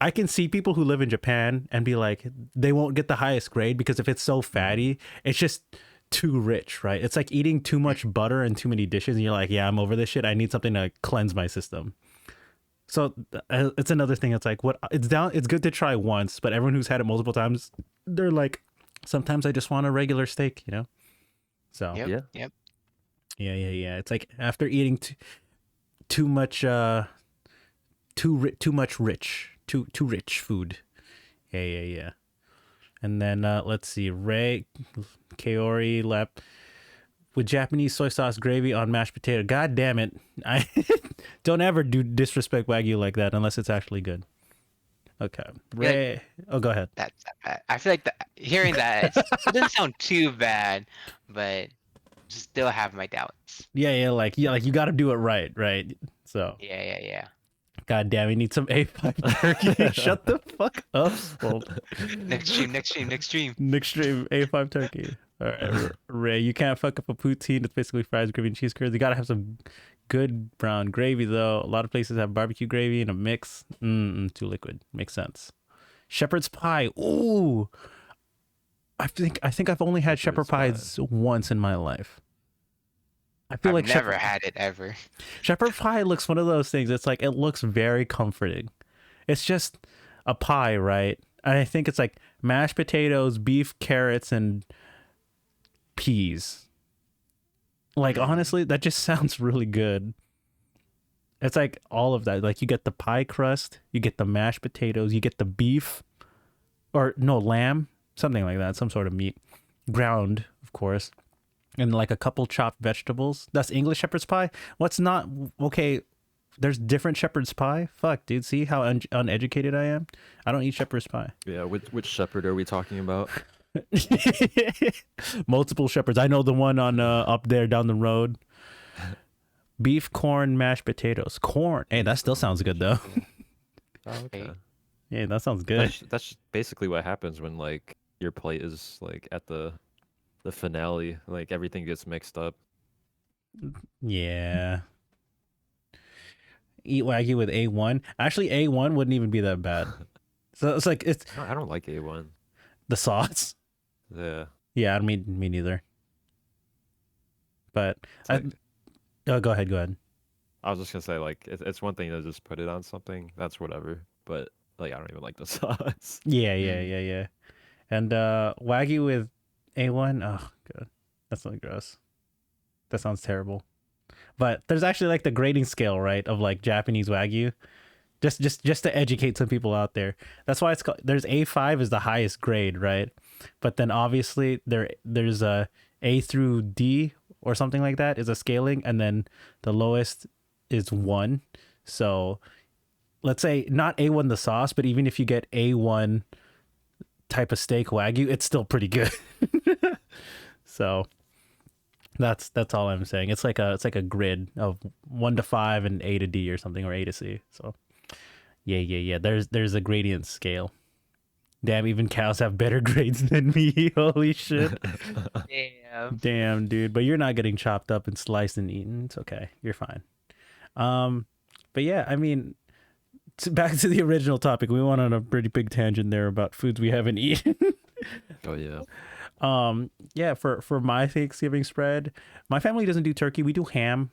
I can see people who live in Japan and be like, they won't get the highest grade because if it's so fatty, it's just too rich, right? It's like eating too much butter and too many dishes, and you're like, yeah, I'm over this shit. I need something to cleanse my system. So it's another thing. It's like what it's down. It's good to try once, but everyone who's had it multiple times, they're like, sometimes I just want a regular steak, you know. So Yep. Yeah. Yep. yeah. It's like after eating too much, too much too rich food. Yeah. And then let's see, Ray, Kaori, Lep with Japanese soy sauce gravy on mashed potato. God damn it! I don't ever do disrespect Wagyu like that unless it's actually good. Okay, Ray. Oh, go ahead. That's not bad. I feel like hearing that, it doesn't sound too bad, but just still have my doubts. Yeah, like you got to do it right. So, Yeah. God damn, we need some A5 turkey. Shut the fuck up, Spalding. Next stream. Next stream, A5 turkey. All right, Ray, you can't fuck up a poutine. It's basically fries, gravy, and cheese curds. You gotta have some good brown gravy, though. A lot of places have barbecue gravy in a mix. Too liquid. Makes sense. Shepherd's pie. Ooh, I think I've only had shepherd pies once in my life. I feel I've like never had it ever. shepherd pie looks one of those things. It's like it looks very comforting. It's just a pie, right? And I think it's like mashed potatoes, beef, carrots, and peas. Like honestly, that just sounds really good. It's like all of that. Like you get the pie crust, you get the mashed potatoes, you get the beef, or no, lamb, something like that, some sort of meat, ground, of course, and like a couple chopped vegetables. That's English shepherd's pie. What's not okay? There's different shepherd's pie. Fuck, dude. See how uneducated I am? I don't eat shepherd's pie. Yeah, which shepherd are we talking about? Multiple shepherds. I know the one on up there down the road. Beef, corn, mashed potatoes. Corn. Hey, that still sounds good though. Oh, okay. Yeah, that sounds good. That's basically what happens when like your plate is like at the finale, like everything gets mixed up. Yeah. Eat Wagyu with A1. Actually, A1 wouldn't even be that bad. So it's like it's I don't like A1. the sauce. Yeah. Yeah, me neither. But oh, go ahead. I was just gonna say like it's one thing to just put it on something, that's whatever. But like I don't even like the sauce. Yeah. And Wagyu with A1. Oh god, that's so gross. That sounds terrible. But there's actually like the grading scale, right, of like Japanese Wagyu. Just to educate some people out there. That's why it's called. There's A5 is the highest grade, right? But then obviously there's A through D or something like that is a scaling, and then the lowest is 1. So let's say not A1 the sauce, but even if you get A1 type of steak Wagyu, it's still pretty good. So that's all I'm saying. It's like a grid of 1 to 5 and A to D or something, or A to C. So yeah. There's a gradient scale. Damn, even cows have better grades than me. Holy shit. Damn, dude. But you're not getting chopped up and sliced and eaten. It's okay. You're fine. But yeah, I mean, back to the original topic. We went on a pretty big tangent there about foods we haven't eaten. Oh yeah. Yeah, for my Thanksgiving spread, my family doesn't do turkey. We do ham.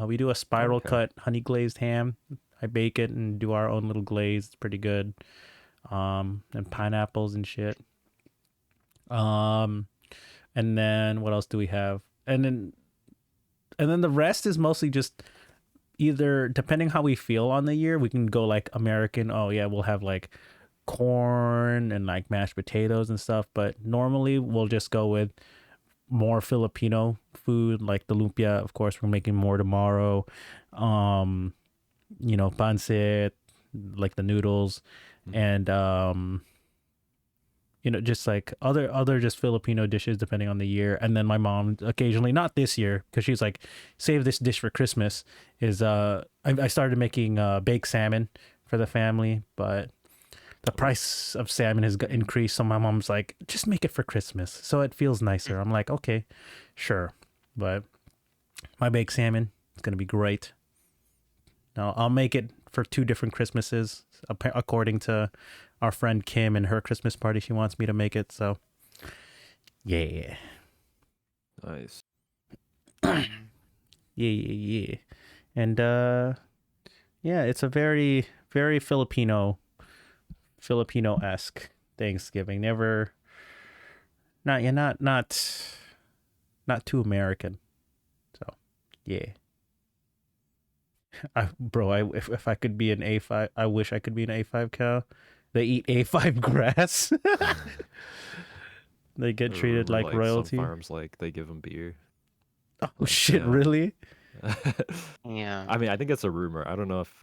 We do a spiral cut honey glazed ham. I bake it and do our own little glaze. It's pretty good. And pineapples and shit. And then what else do we have? And then the rest is mostly just either depending how we feel on the year, we can go like American. Oh yeah, we'll have like corn and like mashed potatoes and stuff, but normally we'll just go with more Filipino food, like the lumpia. Of course, we're making more tomorrow. Pancit, like the noodles, and just like other just Filipino dishes depending on the year. And then my mom occasionally, not this year because she's like, save this dish for Christmas, is I started making baked salmon for the family, but the price of salmon has increased, so my mom's like, just make it for Christmas so it feels nicer. I'm like, okay, sure. But my baked salmon is gonna be great. Now I'll make it for 2 different Christmases, according to our friend Kim and her Christmas party. She wants me to make it, so yeah, Nice. yeah. And yeah, it's a very, very Filipino-esque Thanksgiving. Never, not too American. So, yeah. If I could be an A5, I wish I could be an A5 cow. They eat A5 grass. They get treated Remember, like some royalty. farms they give them beer. Oh shit, yeah. really? Yeah. I mean, I think it's a rumor. I don't know if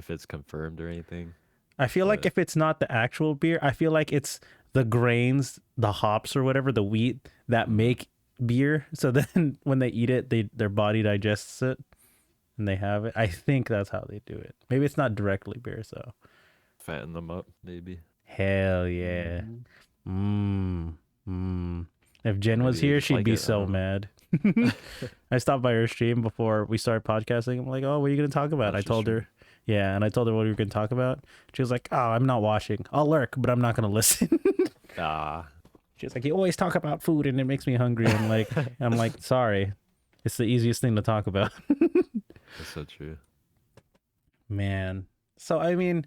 it's confirmed or anything. I feel like But- if it's not the actual beer, I feel like it's the grains, the hops or whatever, the wheat that make beer. So then when they eat it, their body digests it and they have it. I think that's how they do it. Maybe it's not directly beer, so Fatten them up, maybe. hell yeah. If Jen was Maybe they here, just she'd like be it, I so don't know. mad. I stopped by her stream before we started podcasting. I'm like, oh, what are you going to talk about? Watch I the told her, yeah, and I told her what we were going to talk about. She was like, oh, I'm not watching. I'll lurk, but I'm not going to listen. Ah, She was like, you always talk about food and it makes me hungry. I'm like, sorry. It's the easiest thing to talk about. that's so true. Man. So, I mean,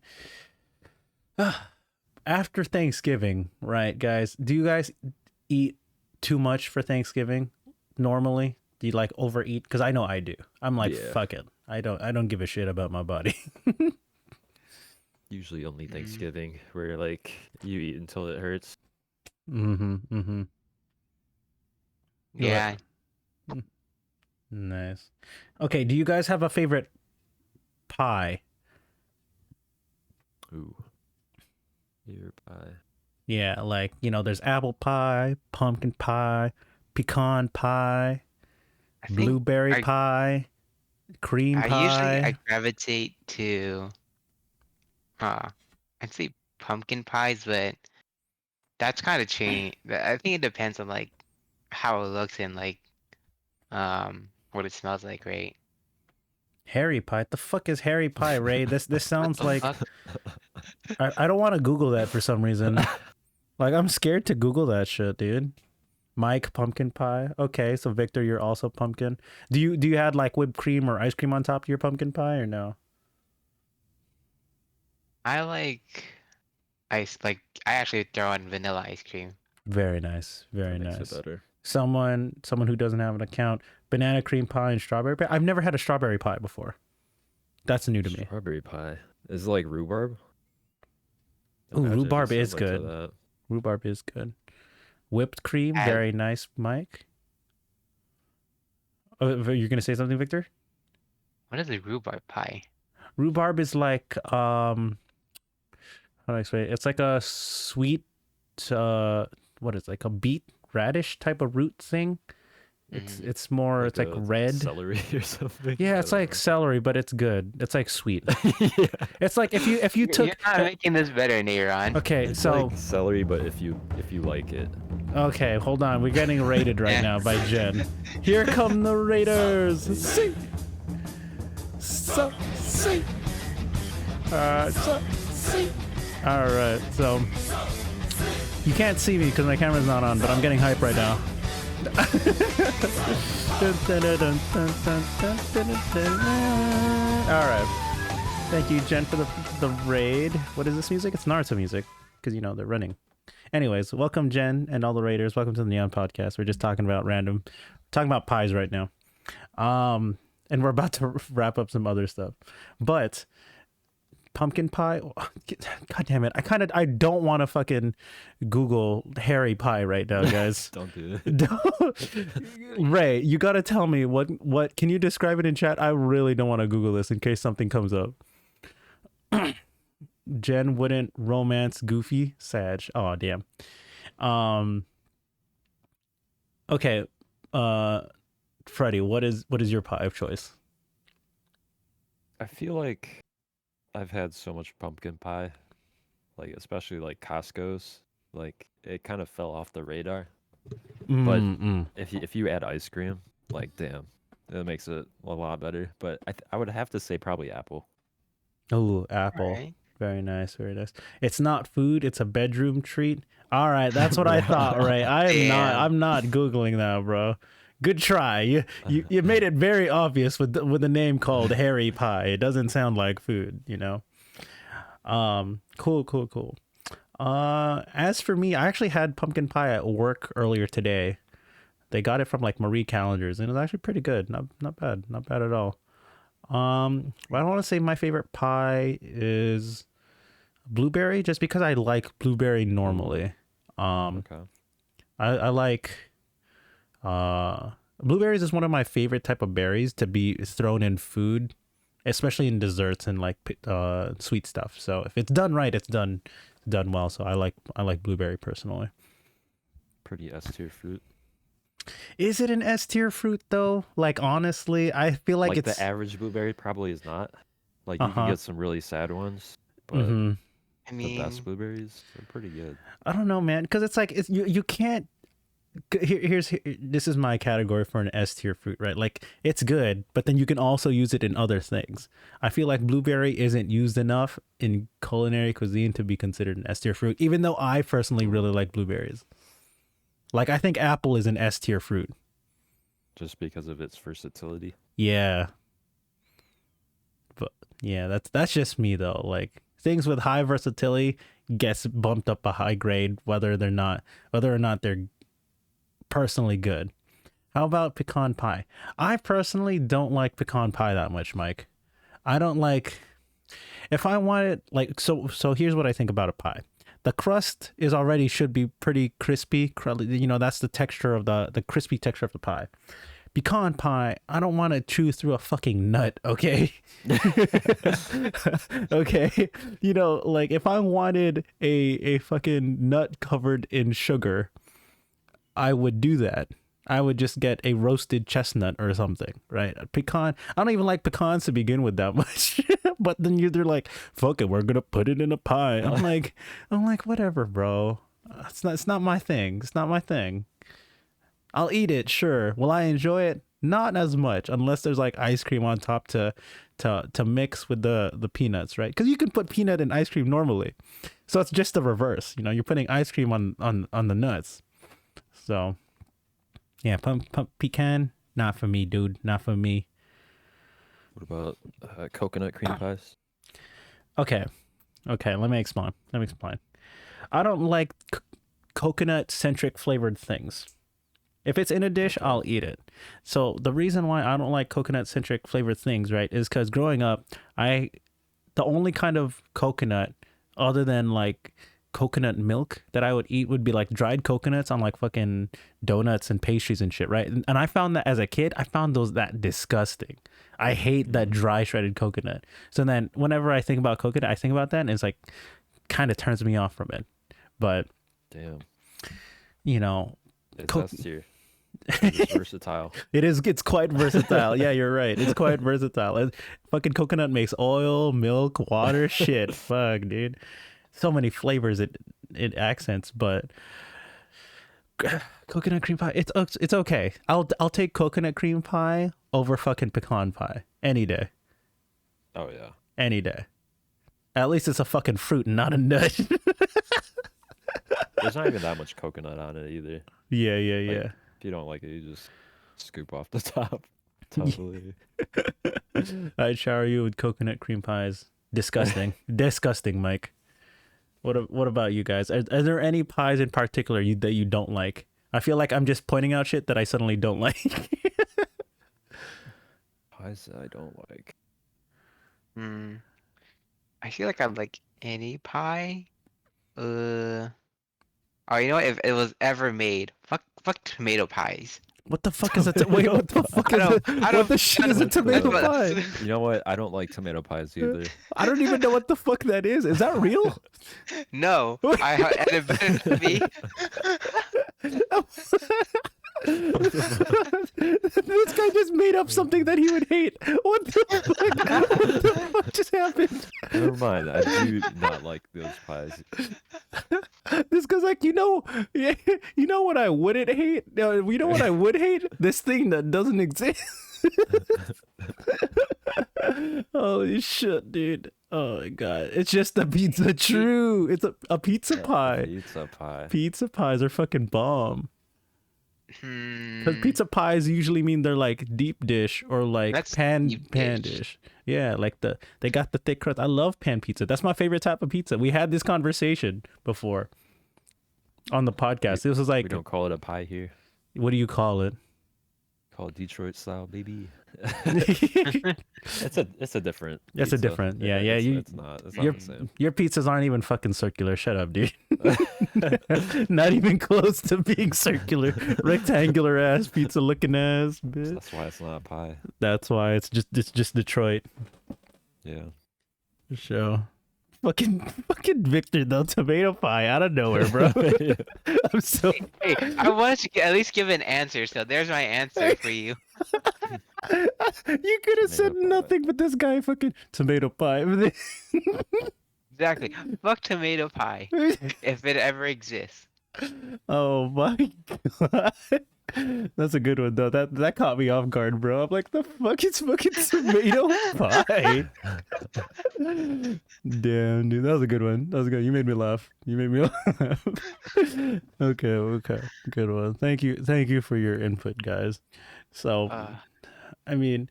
after Thanksgiving, right, guys, do you guys eat too much for Thanksgiving normally? Do you like overeat? Because I know I do. I'm like, Yeah. fuck it. I don't give a shit about my body. Usually only Thanksgiving, where you eat until it hurts. Mm-hmm. Yeah. Nice. Okay, do you guys have a favorite pie? Ooh, ear pie. Yeah, like, there's apple pie, pumpkin pie, pecan pie, I think blueberry I- pie, cream I pie. usually I gravitate to I'd say pumpkin pies, but that's kind of changed. I think it depends on like how it looks and like what it smells like, right? Harry pie. The fuck is Harry pie, Ray? This sounds the like fuck? I don't want to Google that for some reason. Like I'm scared to Google that shit, dude. Mike pumpkin pie. Okay, so Victor, you're also pumpkin. Do you add like whipped cream or ice cream on top of your pumpkin pie or no? I like I actually throw in vanilla ice cream. Very nice. Very That makes nice. it better. Someone who doesn't have an account, banana cream pie and strawberry pie. I've never had a strawberry pie before. That's new to me. Strawberry pie. Is it like rhubarb? Ooh, Imagine it rhubarb just is sounds like good. that. Rhubarb is good. Whipped cream, I- very nice, Mike. Oh, you're gonna say something, Victor? What is a rhubarb pie? Rhubarb is like how do I explain it? It's like a sweet what is it, like a beet radish type of root thing. It's more it's like a red. celery or something. Yeah, I it's don't like celery, but it's good. It's like sweet. know. Yeah. It's like if you took You're not making this better, Neyron. Okay, It's so like celery, but if you like it. okay, hold on. We're getting rated right now by Jen. Here come the Raiders. Sing. So sing. Sing. All right, so you can't see me because my camera's not on, but I'm getting hype right now. All right. Thank you, Jen, for the raid. What is this music? It's Naruto music because they're running. Anyways, welcome Jen and all the raiders. Welcome to the Neon Podcast. We're just talking about pies right now. And we're about to wrap up some other stuff. But pumpkin pie, god damn it. I don't want to fucking Google Harry pie right now, guys. Don't do it. Ray, you got to tell me what can you describe it in chat? I really don't want to Google this in case something comes up. Jen wouldn't romance Goofy. Sag. Oh damn. Okay. Freddie, what is your pie of choice? I feel like I've had so much pumpkin pie, like especially like Costco's. Like it kind of fell off the radar. But if you add ice cream, like, damn, that makes it a lot better. But I would have to say probably apple. Oh, apple. Alright. Very nice, very nice. It's not food, it's a bedroom treat. All right, that's what I thought, right? I'm not Googling that, bro. Good try. You made it very obvious with the name called Harry Pie. It doesn't sound like food, you know. Cool. As for me, I actually had pumpkin pie at work earlier today. They got it from like Marie Callender's, and it was actually pretty good. Not bad at all. But I don't want to say my favorite pie is blueberry, just because I like blueberry normally. Okay. I like blueberries is one of my favorite type of berries to be thrown in food, especially in desserts and like sweet stuff. So if it's done right, it's done well. So I like blueberry personally. Pretty S tier fruit. Is it an S tier fruit though? Like honestly, I feel like it's the average blueberry probably is not. Like you can get some really sad ones, but Mhm. I the mean, best blueberries are pretty good. I don't know, man, because it's like you can't. This is my category for an S tier fruit, right? Like it's good, but then you can also use it in other things. I feel like blueberry isn't used enough in culinary cuisine to be considered an S tier fruit, even though I personally really like blueberries. Like I think apple is an S tier fruit. Just because of its versatility. Yeah. But yeah, that's just me though. Like things with high versatility gets bumped up a high grade whether or not they're personally good. How about pecan pie? I personally don't like pecan pie that much, Mike. I don't like, if I want it like, so here's what I think about a pie. The crust is already should be pretty crispy. You know, that's the texture of the crispy texture of the pie. Pecan pie, I don't want to chew through a fucking nut, okay? Okay? You know, like if I wanted a fucking nut covered in sugar, I would do that. I would just get a roasted chestnut or something, right? A pecan. I don't even like pecans to begin with that much. But then they're like, fuck it, we're gonna put it in a pie. I'm like, whatever, bro. It's not my thing. It's not my thing. I'll eat it, sure. Will I enjoy it? Not as much, unless there's like ice cream on top to mix with the peanuts, right? Because you can put peanut in ice cream normally. So it's just the reverse. You know, you're putting ice cream on the nuts. So yeah, pecan, not for me, dude. Not for me. What about coconut cream pies? Okay, let me explain. I don't like coconut centric flavored things. If it's in a dish, I'll eat it. So the reason why I don't like coconut centric flavored things, right, is because growing up, the only kind of coconut other than like coconut milk that I would eat would be like dried coconuts on like fucking donuts and pastries and shit, right? And I found that as a kid, I found those that disgusting. I hate that dry shredded coconut. So then whenever I think about coconut, I think about that and it's like kind of turns me off from it. But damn, you know, it's S tier. It's versatile. It's quite versatile. Yeah, you're right. It's quite versatile. Fucking coconut makes oil, milk, water, shit. Fuck, dude. So many flavors it accents, but coconut cream pie, it's okay. I'll take coconut cream pie over fucking pecan pie any day. Oh yeah, any day. At least it's a fucking fruit and not a nut. There's not even that much coconut on it either. Yeah. If you don't like it, you just scoop off the top. Totally. I'd shower you with coconut cream pies. Disgusting. Disgusting, Mike. What about you guys? Are there any pies in particular that you don't like? I feel like I'm just pointing out shit that I suddenly don't like. Pies that I don't like. I feel like I like any pie. Oh, you know what? If it was ever made, fuck tomato pies. What the fuck is it? Wait, what the fuck is it? What the shit is a tomato pie? You know what? I don't like tomato pies either. I don't even know what the fuck that is. Is that real? No, and it better be. This guy just made up something that he would hate. What the fuck just happened? Never mind. I do not like those pies. This Because like yeah, you know what I wouldn't hate? You know what I would hate? This thing that doesn't exist. Holy shit, dude! Oh my god, it's just a pizza. True, it's a pizza pie. Pizza pie. Pizza pies are fucking bomb. Because Hmm. pizza pies usually mean they're like deep dish or like That's pan deep dish. dish. Yeah, like they got the thick crust. I love pan pizza. That's my favorite type of pizza. We had this conversation before on the podcast. This was We like, don't call it a pie here. what do you call it? Call it Detroit style, baby. It's It's a different. a pizza. different. Yeah. It's not Your the same. your pizzas aren't even fucking circular. Shut up, dude. Not even close to being circular. Rectangular ass pizza looking ass bitch. That's why it's not a pie. That's why it's just Detroit. Yeah. Show. Fucking Victor though, tomato pie out of nowhere, bro. I'm so Hey, I wanted to at least give an answer, so there's my answer for you. you could have said Tomato pie. nothing, but this guy fucking tomato pie. Exactly. Fuck tomato pie, if it ever exists. Oh my god. That's a good one though. That caught me off guard, bro. I'm like, the fuck is fucking tomato pie? Damn, dude, that was a good one. That was good. You made me laugh. Laugh. Okay, good one. Thank you for your input, guys. So, I mean,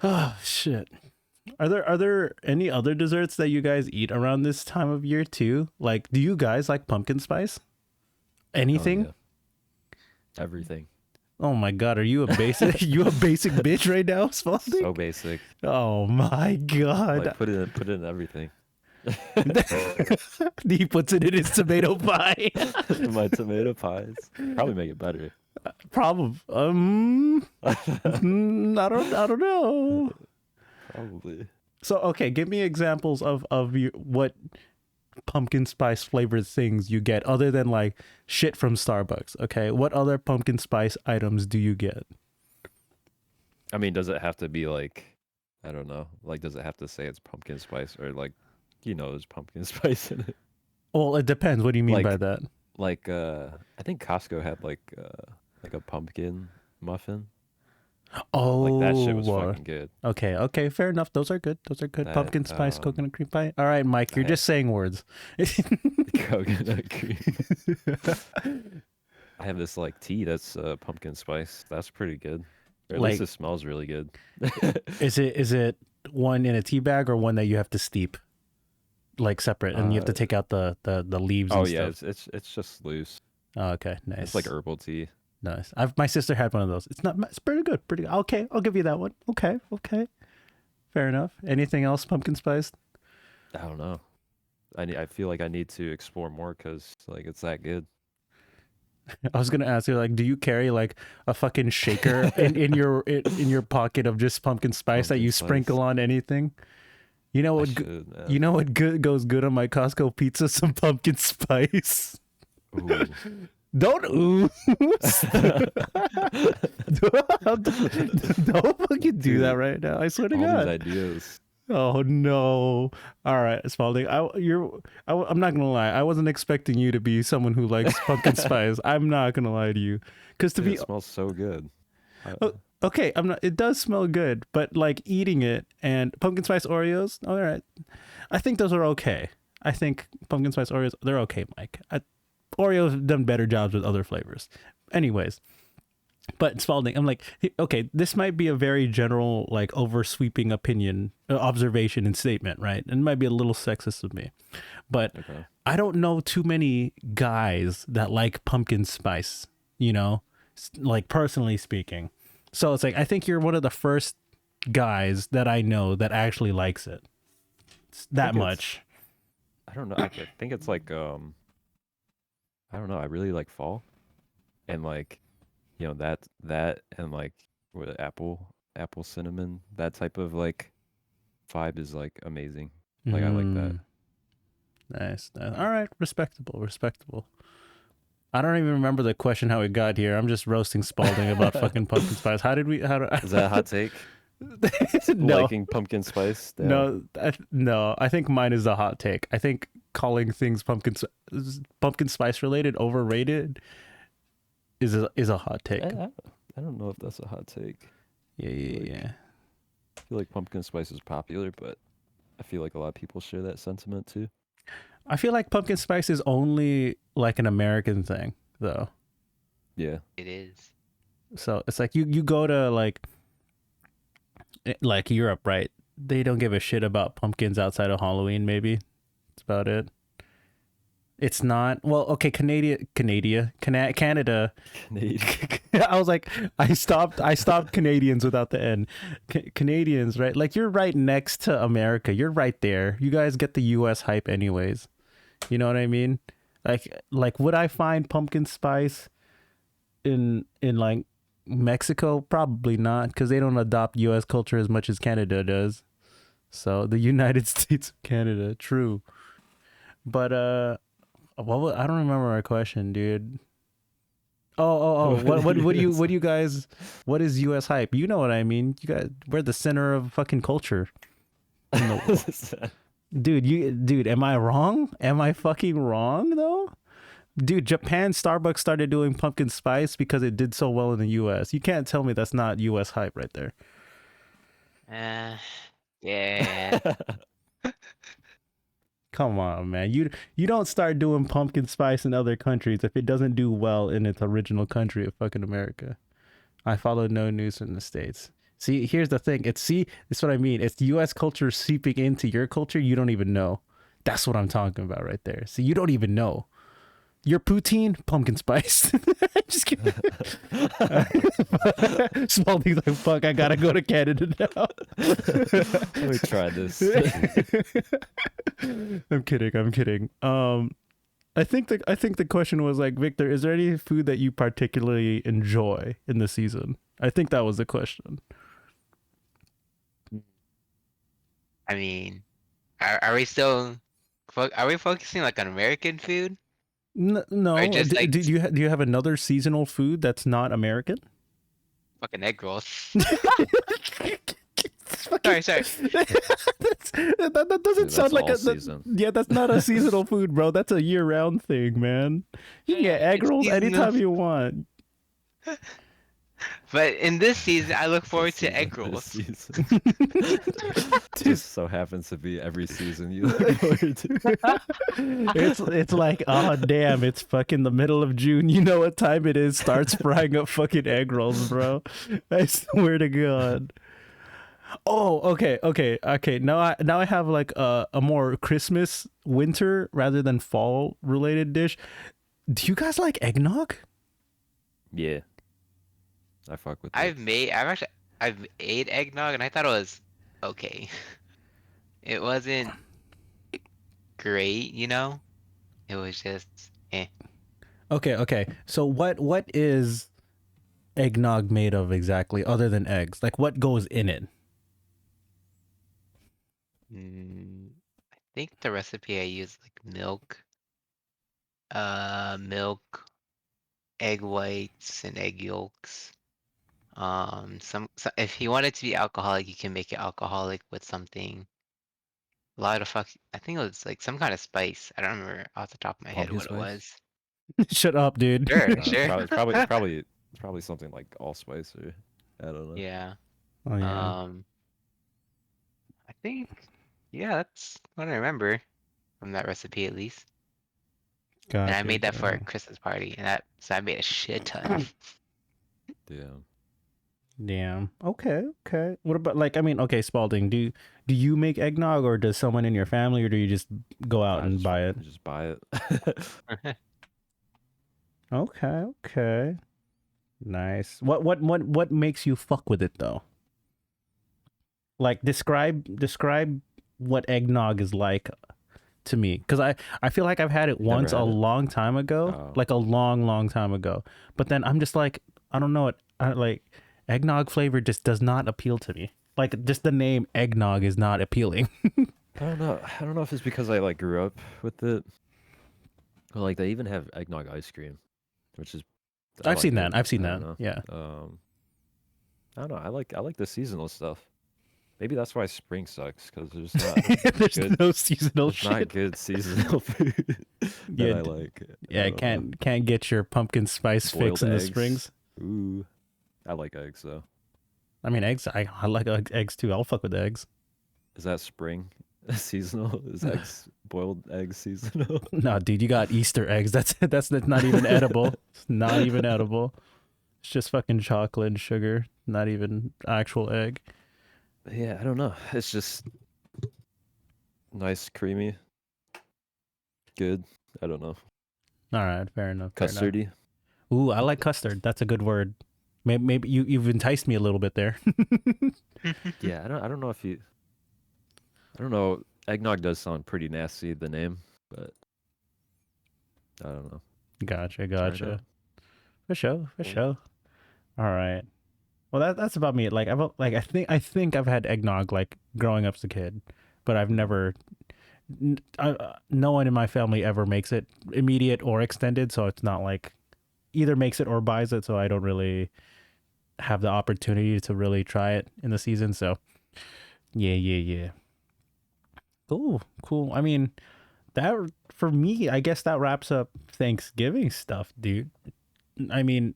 oh shit. Are there any other desserts that you guys eat around this time of year too? Like, do you guys like pumpkin spice? Anything? Oh, yeah. Everything. Oh my god, are you a basic you a basic bitch right now, Spalding? So basic. Oh my god. Like put it in everything. He puts it in his tomato pie. My tomato pies probably make it better. Probably. I don't know. Probably. So okay, give me examples of what pumpkin spice flavored things you get other than like shit from Starbucks. Okay, what other pumpkin spice items do you get? I mean, does it have to be like, I don't know, like does it have to say it's pumpkin spice or like, there's pumpkin spice in it? Well, it depends. What do you mean Like- by that? Like I think Costco had like a pumpkin muffin. Oh, Like that shit was fucking good. okay, fair enough. Those are good. That, Pumpkin spice coconut cream pie. All right, Mike, you're that- just saying words. Coconut cream. I have this like tea that's pumpkin spice. That's pretty good. Or at Like- least it smells really good. Is it one in a tea bag or one that you have to steep, like separate, and you have to take out the leaves? Oh and yeah, stuff? it's just loose. Oh, okay, nice. It's like herbal tea. nice. My sister had one of those. It's pretty good. Pretty good. Okay, I'll give you that one. Okay. Fair enough. Anything else pumpkin spice? I don't know. I feel like I need to explore more because like it's that good. I was gonna ask you, like, do you carry like a fucking shaker in your pocket of just pumpkin spice that Pumpkin you spice. sprinkle on anything? You know I what? should, You know what goes good on my Costco pizza? Some pumpkin spice. ooh. Don't ooh. Don't fucking do that right now. I swear to All these God. ideas. Oh no! All right, Spalding. I'm not gonna lie. I wasn't expecting you to be someone who likes pumpkin spice. I'm not gonna lie to you, because to Dude, be it smells so good. okay, I'm not. It does smell good, but like eating it and pumpkin spice Oreos. All right, I think those are okay. I think pumpkin spice Oreos, they're okay, Mike. Oreos have done better jobs with other flavors. Anyways, but Spalding, I'm like, okay, this might be a very general, like oversweeping opinion, observation, and statement, right? And it might be a little sexist of me, but Okay. I don't know too many guys that like pumpkin spice, like personally speaking. So it's like, I think you're one of the first guys that I know that actually likes it. It's that think it's- much. I don't know. I think it's like I don't know. I really like fall, and like, that and like with apple cinnamon, that type of like vibe is like amazing. Like I like that. Nice. All right. Respectable. I don't even remember the question how we got here. I'm just roasting Spalding about fucking pumpkin spice. Is that a hot take? No. Liking pumpkin spice? Damn. No, I think mine is a hot take. I think calling things pumpkin spice related overrated is a hot take. I don't know if that's a hot take. Yeah. I feel like pumpkin spice is popular, but I feel like a lot of people share that sentiment too. I feel like pumpkin spice is only like an American thing, though. Yeah. It is. So it's like you go to like Europe, right? They don't give a shit about pumpkins outside of Halloween. Maybe that's about it. It's not okay. Canada. Canadian. I was like, I stopped Canadians without the N. Canadians, right? Like you're right next to America. You're right there. You guys get the U.S. hype, anyways. You know what I mean? Like would I find pumpkin spice in like Mexico? Probably not, because they don't adopt U.S. culture as much as Canada does. So the United States of Canada, true. But I don't remember my question, dude. Oh! What do you guys? What is U.S. hype? You know what I mean. You guys, we're the center of fucking culture. Dude, am I wrong? Am I fucking wrong though? Dude, Japan Starbucks started doing pumpkin spice because it did so well in the U.S. You can't tell me that's not U.S. hype right there. Yeah. Come on, man. You don't start doing pumpkin spice in other countries if it doesn't do well in its original country of fucking America. I follow no news from the States. See, here's the thing. That's what I mean. It's US culture seeping into your culture. You don't even know. That's what I'm talking about right there. See, you don't even know. Your poutine, pumpkin spice. Just kidding. Spalding's like, fuck, I gotta go to Canada now. Let me try this. I'm kidding. I think the question was like, Victor, is there any food that you particularly enjoy in the season? I think that was the question. I mean, are we still? Are we focusing like on American food? No. Or just like do you have another seasonal food that's not American? fucking egg rolls? Sorry. that doesn't Dude, sound like all season. Yeah, that's not a seasonal food, bro. That's a year-round thing, man. You can get egg It's rolls seasonal. anytime you want. But in this season, I look forward to egg rolls. Just so happens to be every season you look forward to. It's like, oh damn, it's fucking the middle of June. You know what time it is? Start frying up fucking egg rolls, bro. I swear to God. Oh, okay. Now I have like a more Christmas, winter rather than fall related dish. Do you guys like eggnog? Yeah. I fuck with I've ate eggnog and I thought it was okay. It wasn't great, you know? It was just eh. Okay. So what is eggnog made of exactly, other than eggs? Like what goes in it? I think the recipe I used like milk, egg whites, and egg yolks. If you want it to be alcoholic, you can make it alcoholic with something. I think it was like some kind of spice. I don't remember off the top of my head Pumpkin what spice? it was. Shut up, dude. Sure. Probably something like allspice or I don't know. Yeah. Oh, yeah. I think, yeah, that's what I remember from that recipe at least. And I made that for a Christmas party, and so I made a shit ton. Damn. Okay. What about like, I mean, okay, Spalding, do you make eggnog, or does someone in your family, or do you just go out and buy it? Just buy it. Okay. Nice. What makes you fuck with it though? Like describe what eggnog is like to me, because I feel like I've had it once a long time ago, like a long time ago. But then I'm just like, I don't know, like eggnog flavor just does not appeal to me. Like just the name eggnog is not appealing. I don't know if it's because I like grew up with it. But like they even have eggnog ice cream, which is I've seen that. I don't Yeah. know. I don't know. I like the seasonal stuff. Maybe that's why spring sucks, because there's not There's good. no seasonal There's not shit. good seasonal food that Yeah, I like. I yeah, don't know. can't get your pumpkin spice fix Boiled in the eggs. springs. Ooh, I like eggs though. I mean, eggs. I like eggs too. I'll fuck with eggs. Is that spring seasonal? Is boiled eggs seasonal? No, dude, you got Easter eggs. That's not even edible. It's not even edible. It's just fucking chocolate and sugar. Not even actual egg. Yeah, I don't know. It's just nice, creamy, good. I don't know. All right, fair enough. Fair enough. Custardy. Ooh, I like custard. That's a good word. Maybe you've enticed me a little bit there. Yeah, I don't know if you. I don't know. Eggnog does sound pretty nasty, the name, but I don't know. Gotcha, Try it gotcha. out. For sure, for Cool. sure. All right. Well, that's about me. Like I think I've had eggnog like growing up as a kid, but I've never. No one in my family ever makes it immediate or extended, so it's not like either makes it or buys it. So I don't really have the opportunity to really try it in the season. So yeah. Cool, cool. I mean, that for me, I guess that wraps up Thanksgiving stuff, dude. I mean,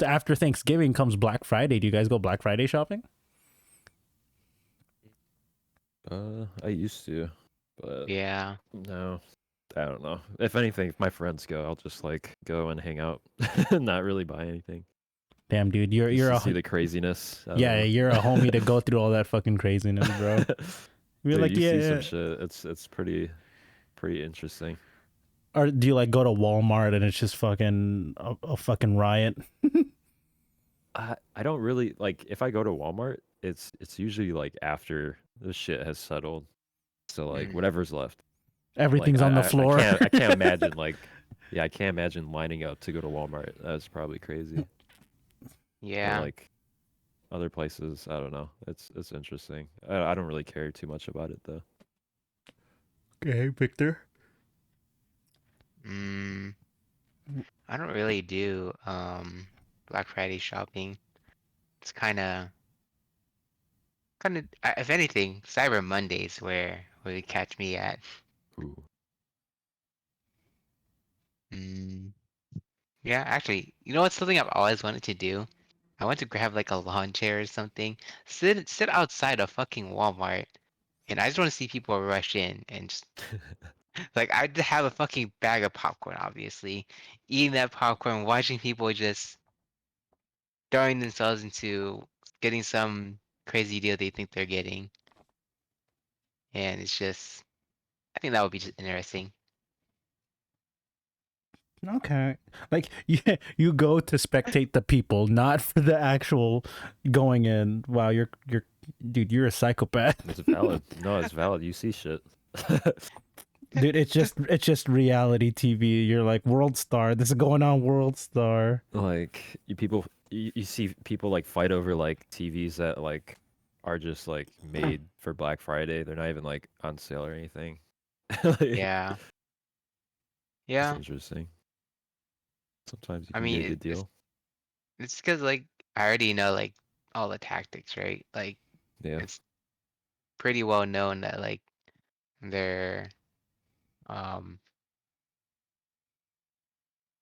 after Thanksgiving comes Black Friday. Do you guys go Black Friday shopping? I used to, but Yeah. no, I don't know. If anything, if my friends go, I'll just like go and hang out, not really buy anything. Damn, dude, Just you're to a see the craziness. I don't yeah, know. you're a homie to go through all that fucking craziness, bro. You're Dude, like, you see some yeah. shit. It's pretty interesting. Or do you like go to Walmart and it's just fucking a fucking riot? I don't really like if I go to Walmart, it's usually like after the shit has settled. So like Mm. whatever's left. Like Everything's on the I floor. can't imagine like yeah, I can't imagine lining up to go to Walmart. That's probably crazy. But Yeah. like other places, I don't know. It's interesting. I don't really care too much about it though. Okay, Victor. Mm, I don't really do Black Friday shopping. It's kind of if anything, Cyber Mondays where you catch me at. Ooh. Mm, yeah, actually, you know what's something I've always wanted to do? I want to grab like a lawn chair or something, sit outside a fucking Walmart, and I just want to see people rush in and just like I'd have a fucking bag of popcorn, obviously, eating that popcorn, watching people just throwing themselves into getting some crazy deal they think they're getting, and it's just I think that would be just interesting. Okay. Like yeah, you go to spectate the people, not for the actual going in. Wow, you're dude, you're a psychopath. It's valid. No, it's valid. You see shit. Dude, it's just reality TV. You're like World Star. This is going on World Star. Like you see people like fight over like TVs that like are just like made for Black Friday. They're not even like on sale or anything. Like, Yeah, it's yeah. interesting. Sometimes you I can get mean, a good deal. it's because like I already know like all the tactics, right? Like Yeah. it's pretty well known that like they're um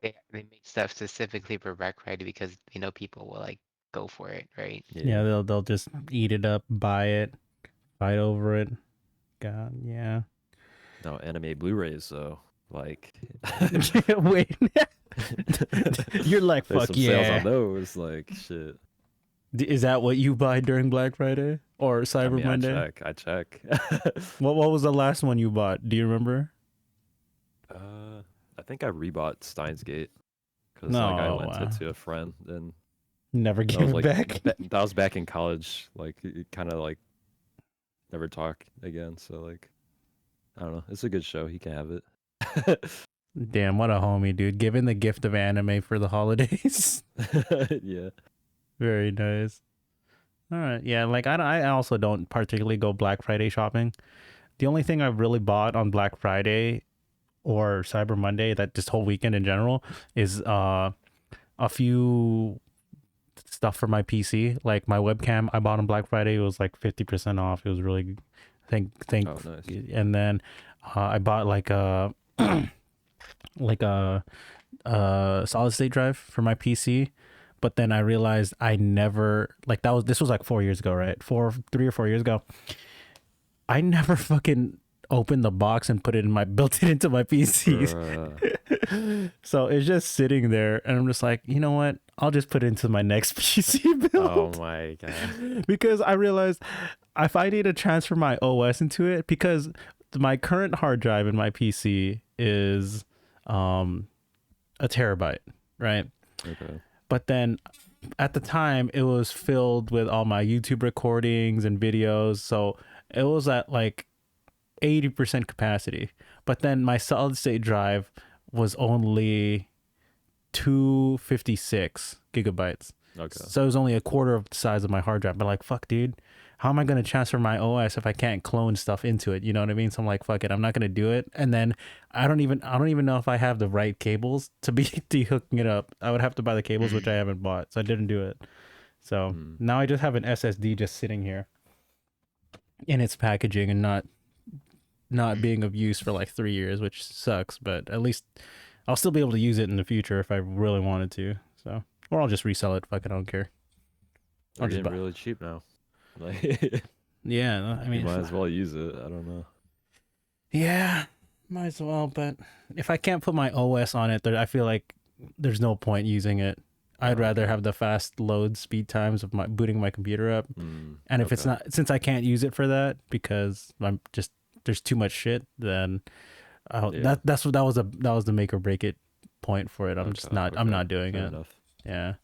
they make stuff specifically for Black Friday because they know people will like go for it, right? Yeah, Yeah. they'll just eat it up, buy it, fight over it. God, yeah. No, anime Blu-rays though. Like Wait. You're like, there's fuck some sales yeah. on those, like shit. Is that what you buy during Black Friday or I Cyber mean, Monday? I check. What was the last one you bought? Do you remember? I think I rebought Steins Gate because like I No, lent it to a friend and never that gave was it like back. that was back in college. Like kind of like never talk again. So like I don't know. It's a good show. He can have it. Damn, what a homie, dude. Giving the gift of anime for the holidays. Yeah. Very nice. All right, yeah. Like I also don't particularly go Black Friday shopping. The only thing I've really bought on Black Friday or Cyber Monday, that this whole weekend in general, is a few stuff for my PC. Like my webcam, I bought on Black Friday. It was like 50% off. It was really, think. Oh, nice. And then I bought like a like a solid state drive for my PC. But then I realized I never like this was like 4 years ago, right? 3 or 4 years ago. I never fucking opened the box and put it in built it into my PC. So it's just sitting there, and I'm just like, you know what? I'll just put it into my next PC build. Oh my god. Because I realized if I need to transfer my OS into it, because my current hard drive in my PC is a terabyte, right? Okay. But then at the time it was filled with all my YouTube recordings and videos, so it was at like 80% capacity. But then my solid state drive was only 256 gigabytes. Okay. So it was only a quarter of the size of my hard drive. But like, fuck, dude, how am I going to transfer my OS if I can't clone stuff into it? You know what I mean? So I'm like, fuck it, I'm not going to do it. And then I don't even know if I have the right cables to be hooking it up. I would have to buy the cables, which I haven't bought. So I didn't do it. So now I just have an SSD just sitting here in its packaging and not being of use for like 3 years, which sucks, but at least I'll still be able to use it in the future if I really wanted to. So, or I'll just resell it. Fuck it, I don't care. They're getting really cheap now. Like, yeah, I mean, you might as well use it. I don't know. Yeah, might as well. But if I can't put my OS on it, I feel like there's no point using it. I'd rather have the fast load speed times of booting my computer up. And if it's not, since I can't use it for that because there's too much shit, then that was the make or break it point for it. I'm not doing it. Enough. Yeah.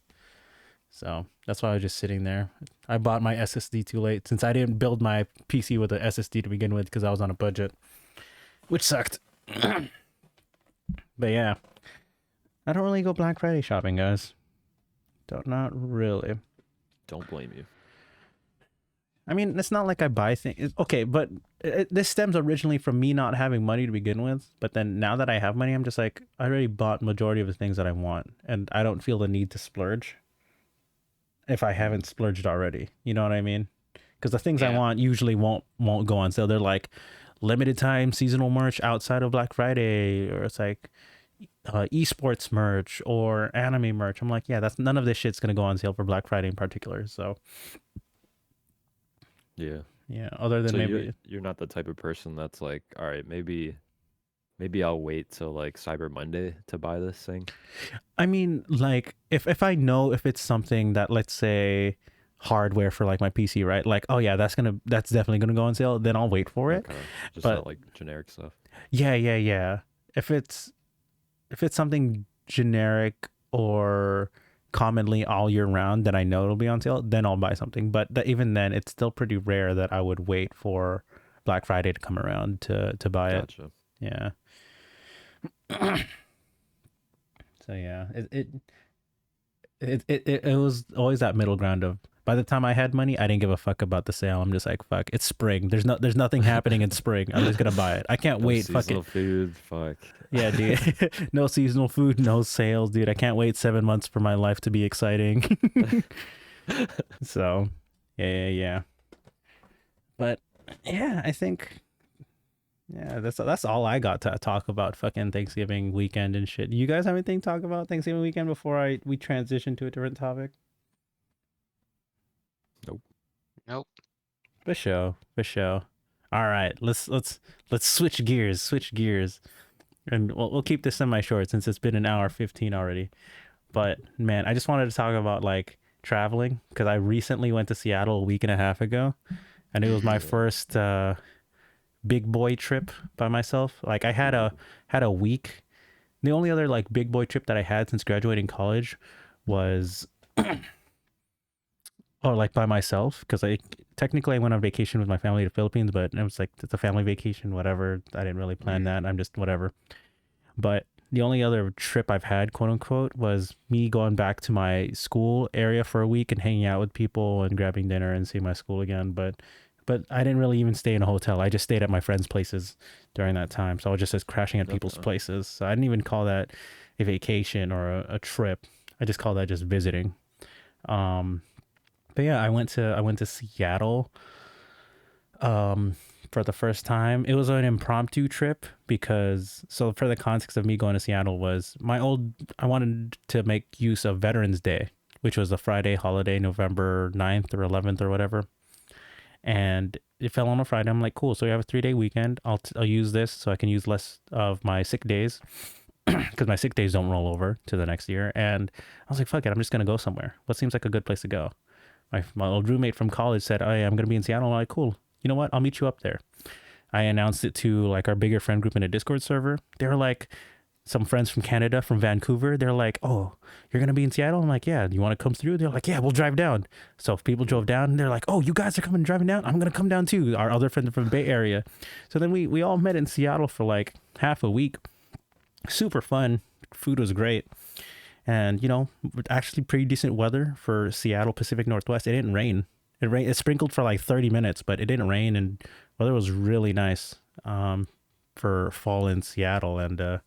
So that's why I was just sitting there. I bought my SSD too late since I didn't build my PC with a SSD to begin with because I was on a budget, which sucked. But yeah, I don't really go Black Friday shopping, guys. Not really. Don't blame you. I mean, it's not like I buy things. Okay, but this stems originally from me not having money to begin with. But then now that I have money, I'm just like, I already bought majority of the things that I want. And I don't feel the need to splurge if I haven't splurged already. You know what I mean? Because the things I want usually won't go on sale. They're like limited time seasonal merch outside of Black Friday, or it's like esports merch or anime merch. I'm like, yeah, that's none of this shit's gonna go on sale for Black Friday in particular. So yeah, other than maybe you're not the type of person that's like, all right, maybe I'll wait till like Cyber Monday to buy this thing. I mean, like if I know if it's something that, let's say, hardware for like my PC, right? Like, oh yeah, that's definitely gonna go on sale, then I'll wait for it. Okay. Just but not like generic stuff. Yeah. If it's something generic or commonly all year round that I know it'll be on sale, then I'll buy something. But even then, it's still pretty rare that I would wait for Black Friday to come around to buy it. Yeah. So yeah, it was always that middle ground of, by the time I had money, I didn't give a fuck about the sale. I'm just like, fuck, it's spring. There's nothing happening in spring. I'm just gonna buy it. I can't wait. Seasonal food, fuck. Yeah, dude. No seasonal food, no sales, dude. I can't wait 7 months for my life to be exciting. So, yeah. But yeah, I think, yeah, that's all I got to talk about. Fucking Thanksgiving weekend and shit. You guys have anything to talk about Thanksgiving weekend before we transition to a different topic? Nope. For sure. All right, let's switch gears, and we'll keep this semi-short since it's been an hour 15 already. But man, I just wanted to talk about like traveling, because I recently went to Seattle a week and a half ago, and it was my first big boy trip by myself. Like I had a week. The only other like big boy trip that I had since graduating college was or like by myself, because I went on vacation with my family to the Philippines, but it was like, it's a family vacation, whatever. I didn't really plan that. I'm just whatever. But the only other trip I've had, quote unquote, was me going back to my school area for a week and hanging out with people and grabbing dinner and seeing my school again. But I didn't really even stay in a hotel. I just stayed at my friends' places during that time. So I was just crashing at people's places. So I didn't even call that a vacation or a trip. I just call that just visiting. Um, but yeah, I went to Seattle for the first time. It was an impromptu trip because, so for the context of me going to Seattle was I wanted to make use of Veterans Day, which was a Friday holiday, November 9th or 11th or whatever. And it fell on a Friday. I'm like, cool. So we have a 3-day weekend. I'll use this so I can use less of my sick days because my sick days don't roll over to the next year. And I was like, fuck it. I'm just going to go somewhere. What seems like a good place to go? My old roommate from college said, oh, yeah, I'm going to be in Seattle. I'm like, cool. You know what? I'll meet you up there. I announced it to like our bigger friend group in a Discord server. They were like, some friends from Canada, from Vancouver, they're like, oh, you're going to be in Seattle? I'm like, yeah, do you want to come through? They're like, yeah, we'll drive down. So if people drove down, they're like, oh, you guys are coming driving down? I'm going to come down too. Our other friends from the Bay Area. So then we all met in Seattle for like half a week. Super fun. Food was great. And, actually pretty decent weather for Seattle, Pacific Northwest. It didn't rain. It sprinkled for like 30 minutes, but it didn't rain. And weather was really nice for fall in Seattle. And,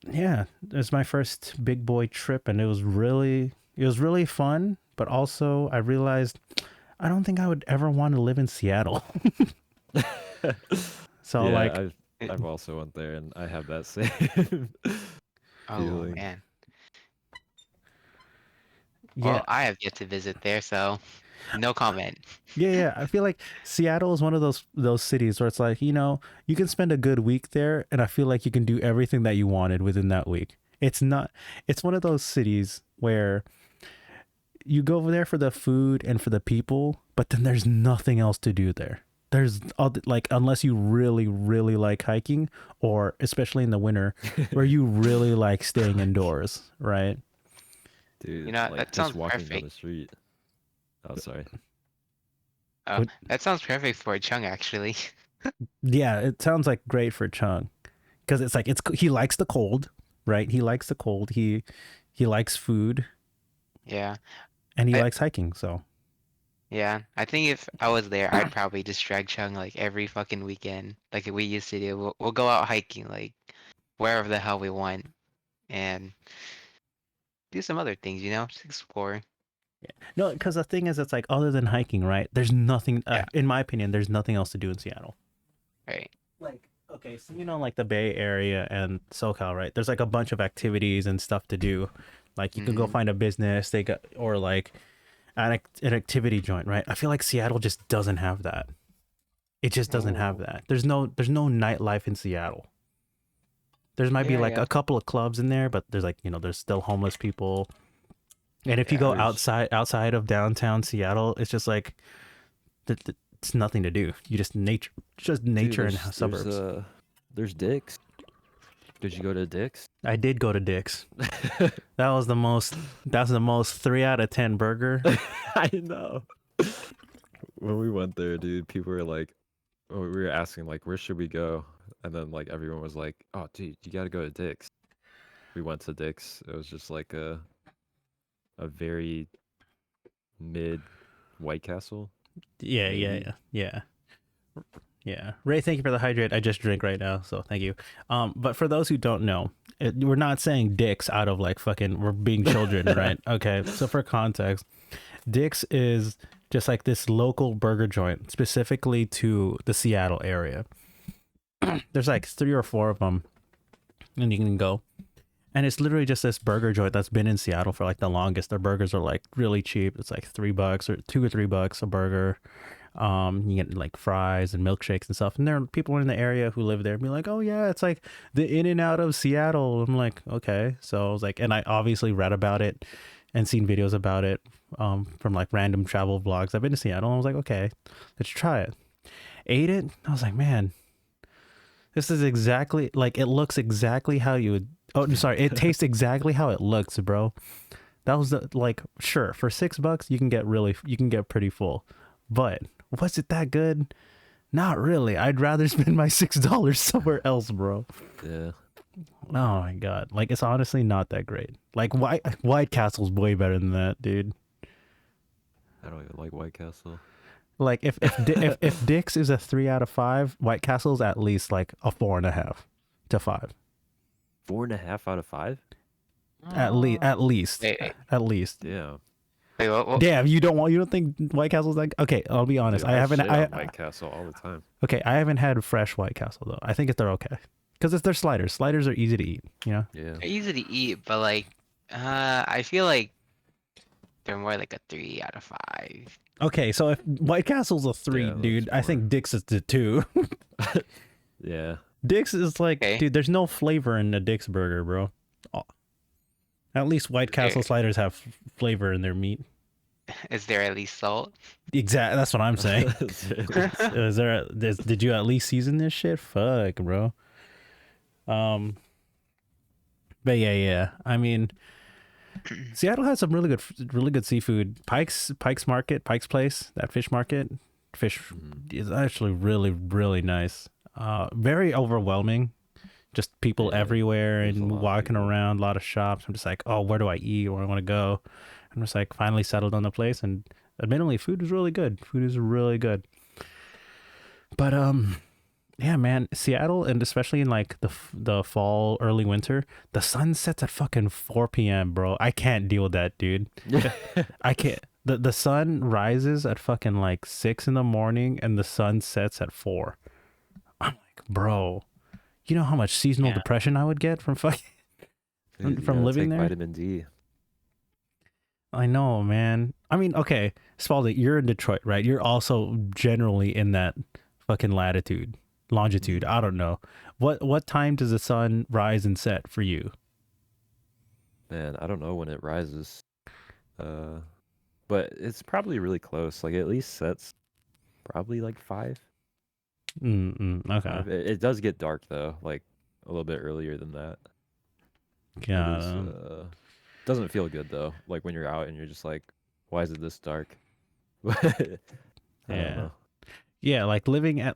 yeah, it was my first big boy trip, and it was really fun. But also, I realized I don't think I would ever want to live in Seattle. So Yeah, like, I've also went there, and I have that same Oh feeling. man. yeah, Well, I have yet to visit there, so no comment. yeah. I feel like Seattle is one of those cities where it's like, you can spend a good week there, and I feel like you can do everything that you wanted within that week. It's not. It's one of those cities where you go over there for the food and for the people, but then there's nothing else to do there. There's like, unless you really, really like hiking, or especially in the winter, where you really like staying indoors, right? Dude, You know, like that just sounds walking down the perfect. street. Oh, sorry. Oh, What- that sounds perfect for a Chung, actually. Yeah, it sounds like great for Chung, because it's like he likes the cold, right? He likes the cold. He likes food, Yeah. and he I likes hiking. So yeah. I think if I was there, I'd probably just drag Chung like every fucking weekend, like we used to do. We'll go out hiking like wherever the hell we want and do some other things, just explore. no, because the thing is, it's like, other than hiking, right? There's nothing. Yeah. In my opinion, there's nothing else to do in Seattle. Right. Like, okay, so like the Bay Area and SoCal, right? There's like a bunch of activities and stuff to do. Like, you can go Mhm. find a business, or like an activity joint, right? I feel like Seattle just doesn't have that. It just doesn't have Oh. that. There's no nightlife in Seattle. There might be Yeah, like yeah. a couple of clubs in there, but there's like, there's still homeless people. And if you Yeah. go There's outside of downtown Seattle, it's just like it's nothing to do. You just dude, nature and there's suburbs. there's Dick's. Did you go to Dick's? I did go to Dick's. That's the most 3 out of 10 burger. I know. When we went there, dude, people were like, oh, we were asking like, where should we go? And then like everyone was like, oh, dude, you gotta go to Dick's. We went to Dick's. It was just like a very mid White Castle. Yeah, Maybe. yeah. Ray, thank you for the hydrate. I just drink right now, so thank you. But for those who don't know, we're not saying dicks out of like fucking we're being children, right? Okay, so for context, Dick's is just like this local burger joint specifically to the Seattle area. There's like 3 or 4 of them, and you can go. And it's literally just this burger joint that's been in Seattle for like the longest. Their burgers are like really cheap. It's like $3 or $2 or $3 a burger. You get like fries and milkshakes and stuff. And there are people in the area who live there and be like, oh yeah, it's like the in and out of Seattle. I'm like, okay. So I was like, and I obviously read about it and seen videos about it from like random travel vlogs. I've been to Seattle and I was like, okay, let's try it. Ate it. I was like, man, this is exactly like, it looks exactly how you would. Oh, I'm sorry. It tastes exactly how it looks, bro. That was like, sure, for $6 you can get pretty full, but was it that good? Not really. I'd rather spend my $6 somewhere else, bro. Yeah. Oh my god, like it's honestly not that great. Like White Castle's way better than that, dude. I don't even like White Castle. Like if Dick's is a 3 out of 5, White Castle's at least like a 4.5 to 5. 4.5 out of 5? At least, Wait, at least. Yeah. wait, what? Damn, you don't think White Castle's like? Okay, I'll be honest. Dude, I haven't. shit on White Castle all the time. Okay, I haven't had fresh White Castle though. I think they're okay because it's their sliders. Sliders are easy to eat. You know. Yeah. They're easy to eat, but like, I feel like they're more like a 3 out of 5. Okay, so if White Castle's a 3, Yeah, that's dude, I think more. Dick's is a 2. Yeah. Dick's is like, Okay. dude, there's no flavor in the Dick's burger, bro. Oh. At least White Castle sliders have flavor in their meat. Is there at least salt? Exactly, that's what I'm saying. Did you at least season this shit? Fuck, bro. But yeah. I mean, Seattle has some really good seafood. Pike's Market, Pike's Place, that fish market. Fish is actually really nice. Very overwhelming. Just people Yeah, everywhere there's a and lot of walking people. around, a lot of shops. I'm just like, oh, where do I eat? Where do I want to go? I'm just like finally settled on the place, and admittedly, food is really good. Food is really good. But yeah, man, Seattle, and especially in like the fall, early winter, the sun sets at fucking 4 p.m., bro. I can't deal with that, dude. I can't. The sun rises at fucking like 6 in the morning, and the sun sets at 4. I'm like, bro, you know how much seasonal Yeah. depression I would get from fucking Dude, you from gotta living take there? vitamin D. I know, man. I mean, okay, Spalding, you're in Detroit, right? You're also generally in that fucking longitude. I don't know. What time does the sun rise and set for you? Man, I don't know when it rises. But it's probably really close. Like at least sets probably like 5. Okay. 5. It does get dark though, like a little bit earlier than that. Yeah. It is, doesn't feel good though. Like when you're out and you're just like, why is it this dark? I don't Yeah. know. Yeah, like living at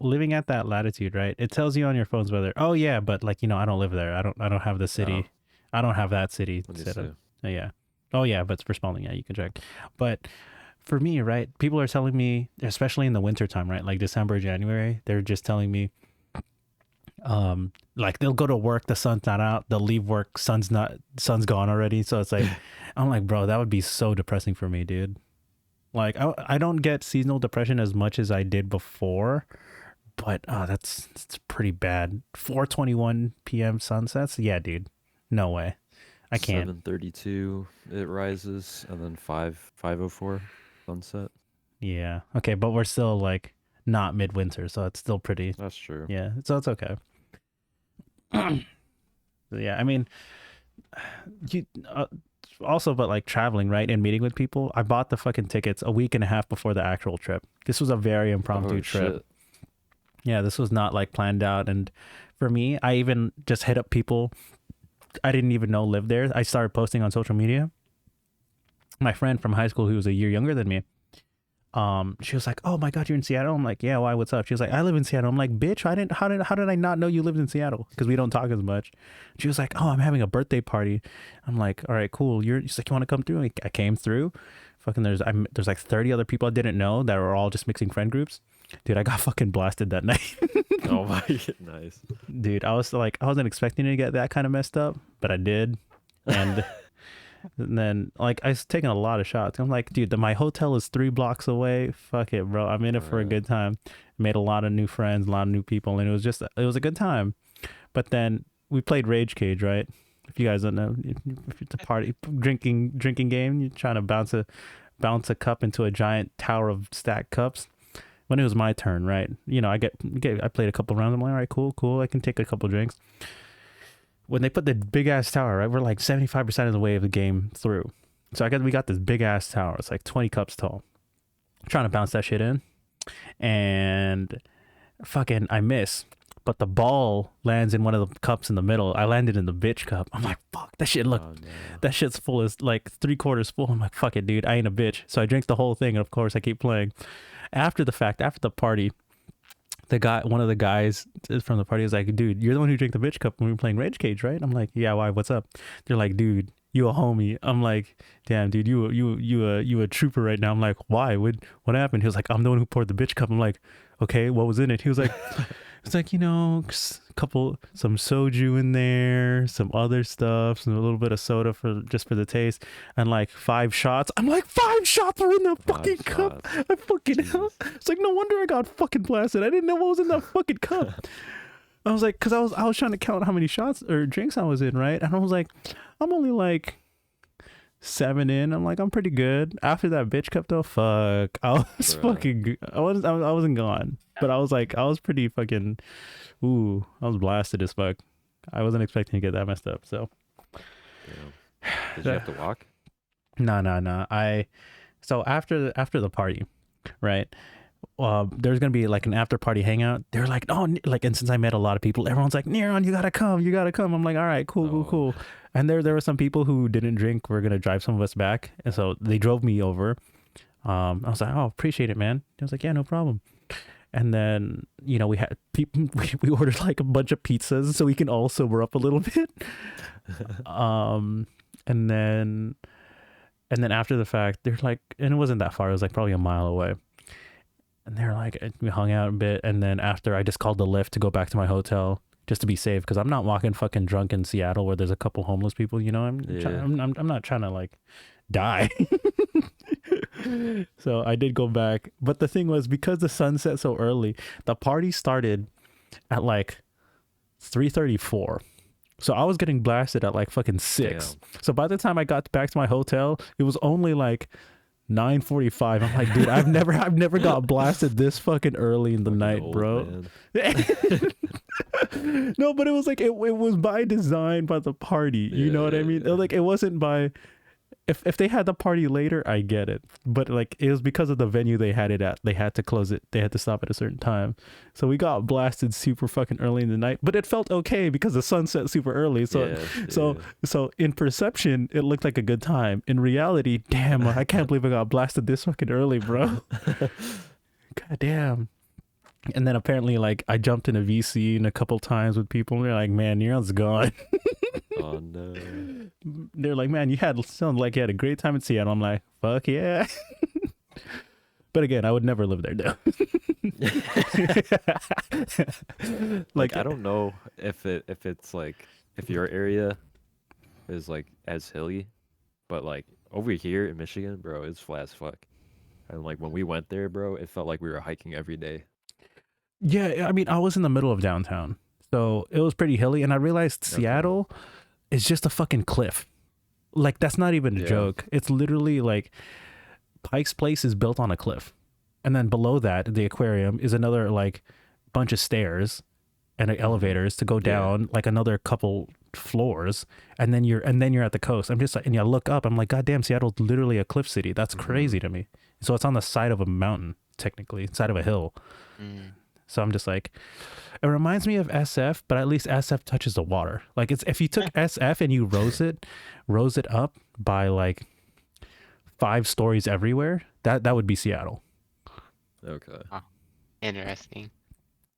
that latitude, right? It tells you on your phone's weather. Oh yeah, but like, I don't live there. I don't have the city. I don't have that city Let me set see. up. Yeah. Oh yeah, but it's for Spalding. Yeah, you can check. But for me, right? People are telling me, especially in the winter time, right? Like December, January, they're just telling me, like they'll go to work, the sun's not out. They'll leave work, sun's gone already. So it's like, I'm like, bro, that would be so depressing for me, dude. Like I don't get seasonal depression as much as I did before, but that's pretty bad. 4:21 p.m. sunsets. Yeah, dude. No way. I can't. 7:32 it rises, and then 5:04 sunset. Yeah. Okay, but we're still like not midwinter, so it's still pretty. That's true. Yeah, so it's okay. Yeah, I mean, you also, but like traveling, right, and meeting with people. I bought the fucking tickets a week and a half before the actual trip. This was a very impromptu Oh, trip. shit. Yeah, this was not like planned out. And for me, I even just hit up people I didn't even know lived there. I started posting on social media. My friend from high school, who was a year younger than me, she was like, "Oh my God, you're in Seattle." I'm like, "Yeah, why? What's up?" She was like, "I live in Seattle." I'm like, "Bitch, how did I not know you lived in Seattle? Because we don't talk as much." She was like, "Oh, I'm having a birthday party." I'm like, "All right, cool. She's like, you want to come through?" I came through. Fucking there's like 30 other people I didn't know that were all just mixing friend groups. Dude, I got fucking blasted that night. Oh my, nice. Dude, I wasn't expecting to get that kind of messed up, but I did. And and then like I was taking a lot of shots. I'm like, dude, my hotel is 3 blocks away. Fuck it, bro. I'm in it for a good time. Made a lot of new friends, a lot of new people, and it was a good time. But then we played Rage Cage, right? If you guys don't know, if it's a party drinking game, you're trying to bounce a cup into a giant tower of stacked cups. When it was my turn, right? I played a couple rounds. I'm like, all right, cool. I can take a couple drinks. When they put the big ass tower, right? We're like 75% of the way of the game through. So we got this big ass tower. It's like 20 cups tall. I'm trying to bounce that shit in. And fucking I miss. But the ball lands in one of the cups in the middle. I landed in the bitch cup. I'm like, fuck, that shit look. Oh, no. That shit's full as like 3/4 full. I'm like, fuck it, dude. I ain't a bitch. So I drink the whole thing, and of course I keep playing. After the party, one of the guys from the party was like, dude, you're the one who drank the bitch cup when we were playing Rage Cage, right? I'm like, yeah, why? What's up? They're like, dude, you a homie. I'm like, damn, dude, you a trooper right now. I'm like, why? What happened? He was like, I'm the one who poured the bitch cup. I'm like, okay, what was in it? He was like, It's like, some soju in there, some other stuff, some a little bit of soda for the taste, and like 5 shots. I'm like, 5 shots are in the fucking cup. I fucking hell. It's like, no wonder I got fucking blasted. I didn't know what was in that fucking cup. I was like, because I was trying to count how many shots or drinks I was in, right? And I was like, I'm only like 7 in. I'm like, I'm pretty good. After that bitch cup though, fuck, I was fucking, I wasn't gone, but I was like, I was pretty fucking, I was blasted as fuck. I wasn't expecting to get that messed up. So, Damn. Did you have to walk? No. So after the party, right? There's gonna be like an after party hangout. They're like, oh, like, and since I met a lot of people, everyone's like, Neron, you gotta come. I'm like, all right, cool. And there were some people who didn't drink. We're gonna drive some of us back, and so they drove me over. I was like, oh, appreciate it, man. I was like, yeah, no problem. And then we had people. We ordered like a bunch of pizzas so we can all sober up a little bit. And then after the fact, they're like, and it wasn't that far. It was like probably a mile away. And they're like, we hung out a bit, and then after, I just called the Lyft to go back to my hotel just to be safe, because I'm not walking fucking drunk in Seattle where there's a couple homeless people. I'm not trying to like die. So I did go back, but the thing was, because the sun set so early, the party started at like 3:34. So I was getting blasted at like fucking 6. Damn. So by the time I got back to my hotel, it was only like 9:45. I'm like, dude, I've never got blasted this fucking early in the night, bro. No, but it was like, it was by design by the party. You know what I mean? Like, it wasn't by, if they had the party later, I get it. But like, it was because of the venue they had it at. They had to close it. They had to stop at a certain time. So we got blasted super fucking early in the night, but it felt okay because the sun set super early. So in perception, it looked like a good time. In reality, damn, I can't believe I got blasted this fucking early, bro. God damn. And then apparently, like, I jumped in a VC in a couple times with people, and they're like, man, Neron's gone. Oh no. They're like, man, you sound like you had a great time in Seattle. I'm like, fuck yeah. But again, I would never live there now. Like, I don't know if it's like, if your area is like as hilly, but like over here in Michigan, bro, it's flat as fuck. And like when we went there, bro, it felt like we were hiking every day. Yeah, I mean, I was in the middle of downtown, so it was pretty hilly, and I realized Seattle is just a fucking cliff. Like, that's not even a joke. It's literally like Pike's Place is built on a cliff, and then below that, the aquarium is another like bunch of stairs and elevators to go down like another couple floors, and then you're at the coast. I'm just like, and you look up, I'm like, God damn, Seattle's literally a cliff city. That's crazy to me. So it's on the side of a mountain, technically, side of a hill. So I'm just like, it reminds me of SF, but at least SF touches the water. Like, it's, if you took SF and you rose it up by like 5 stories everywhere, that would be Seattle. Okay. Oh, interesting.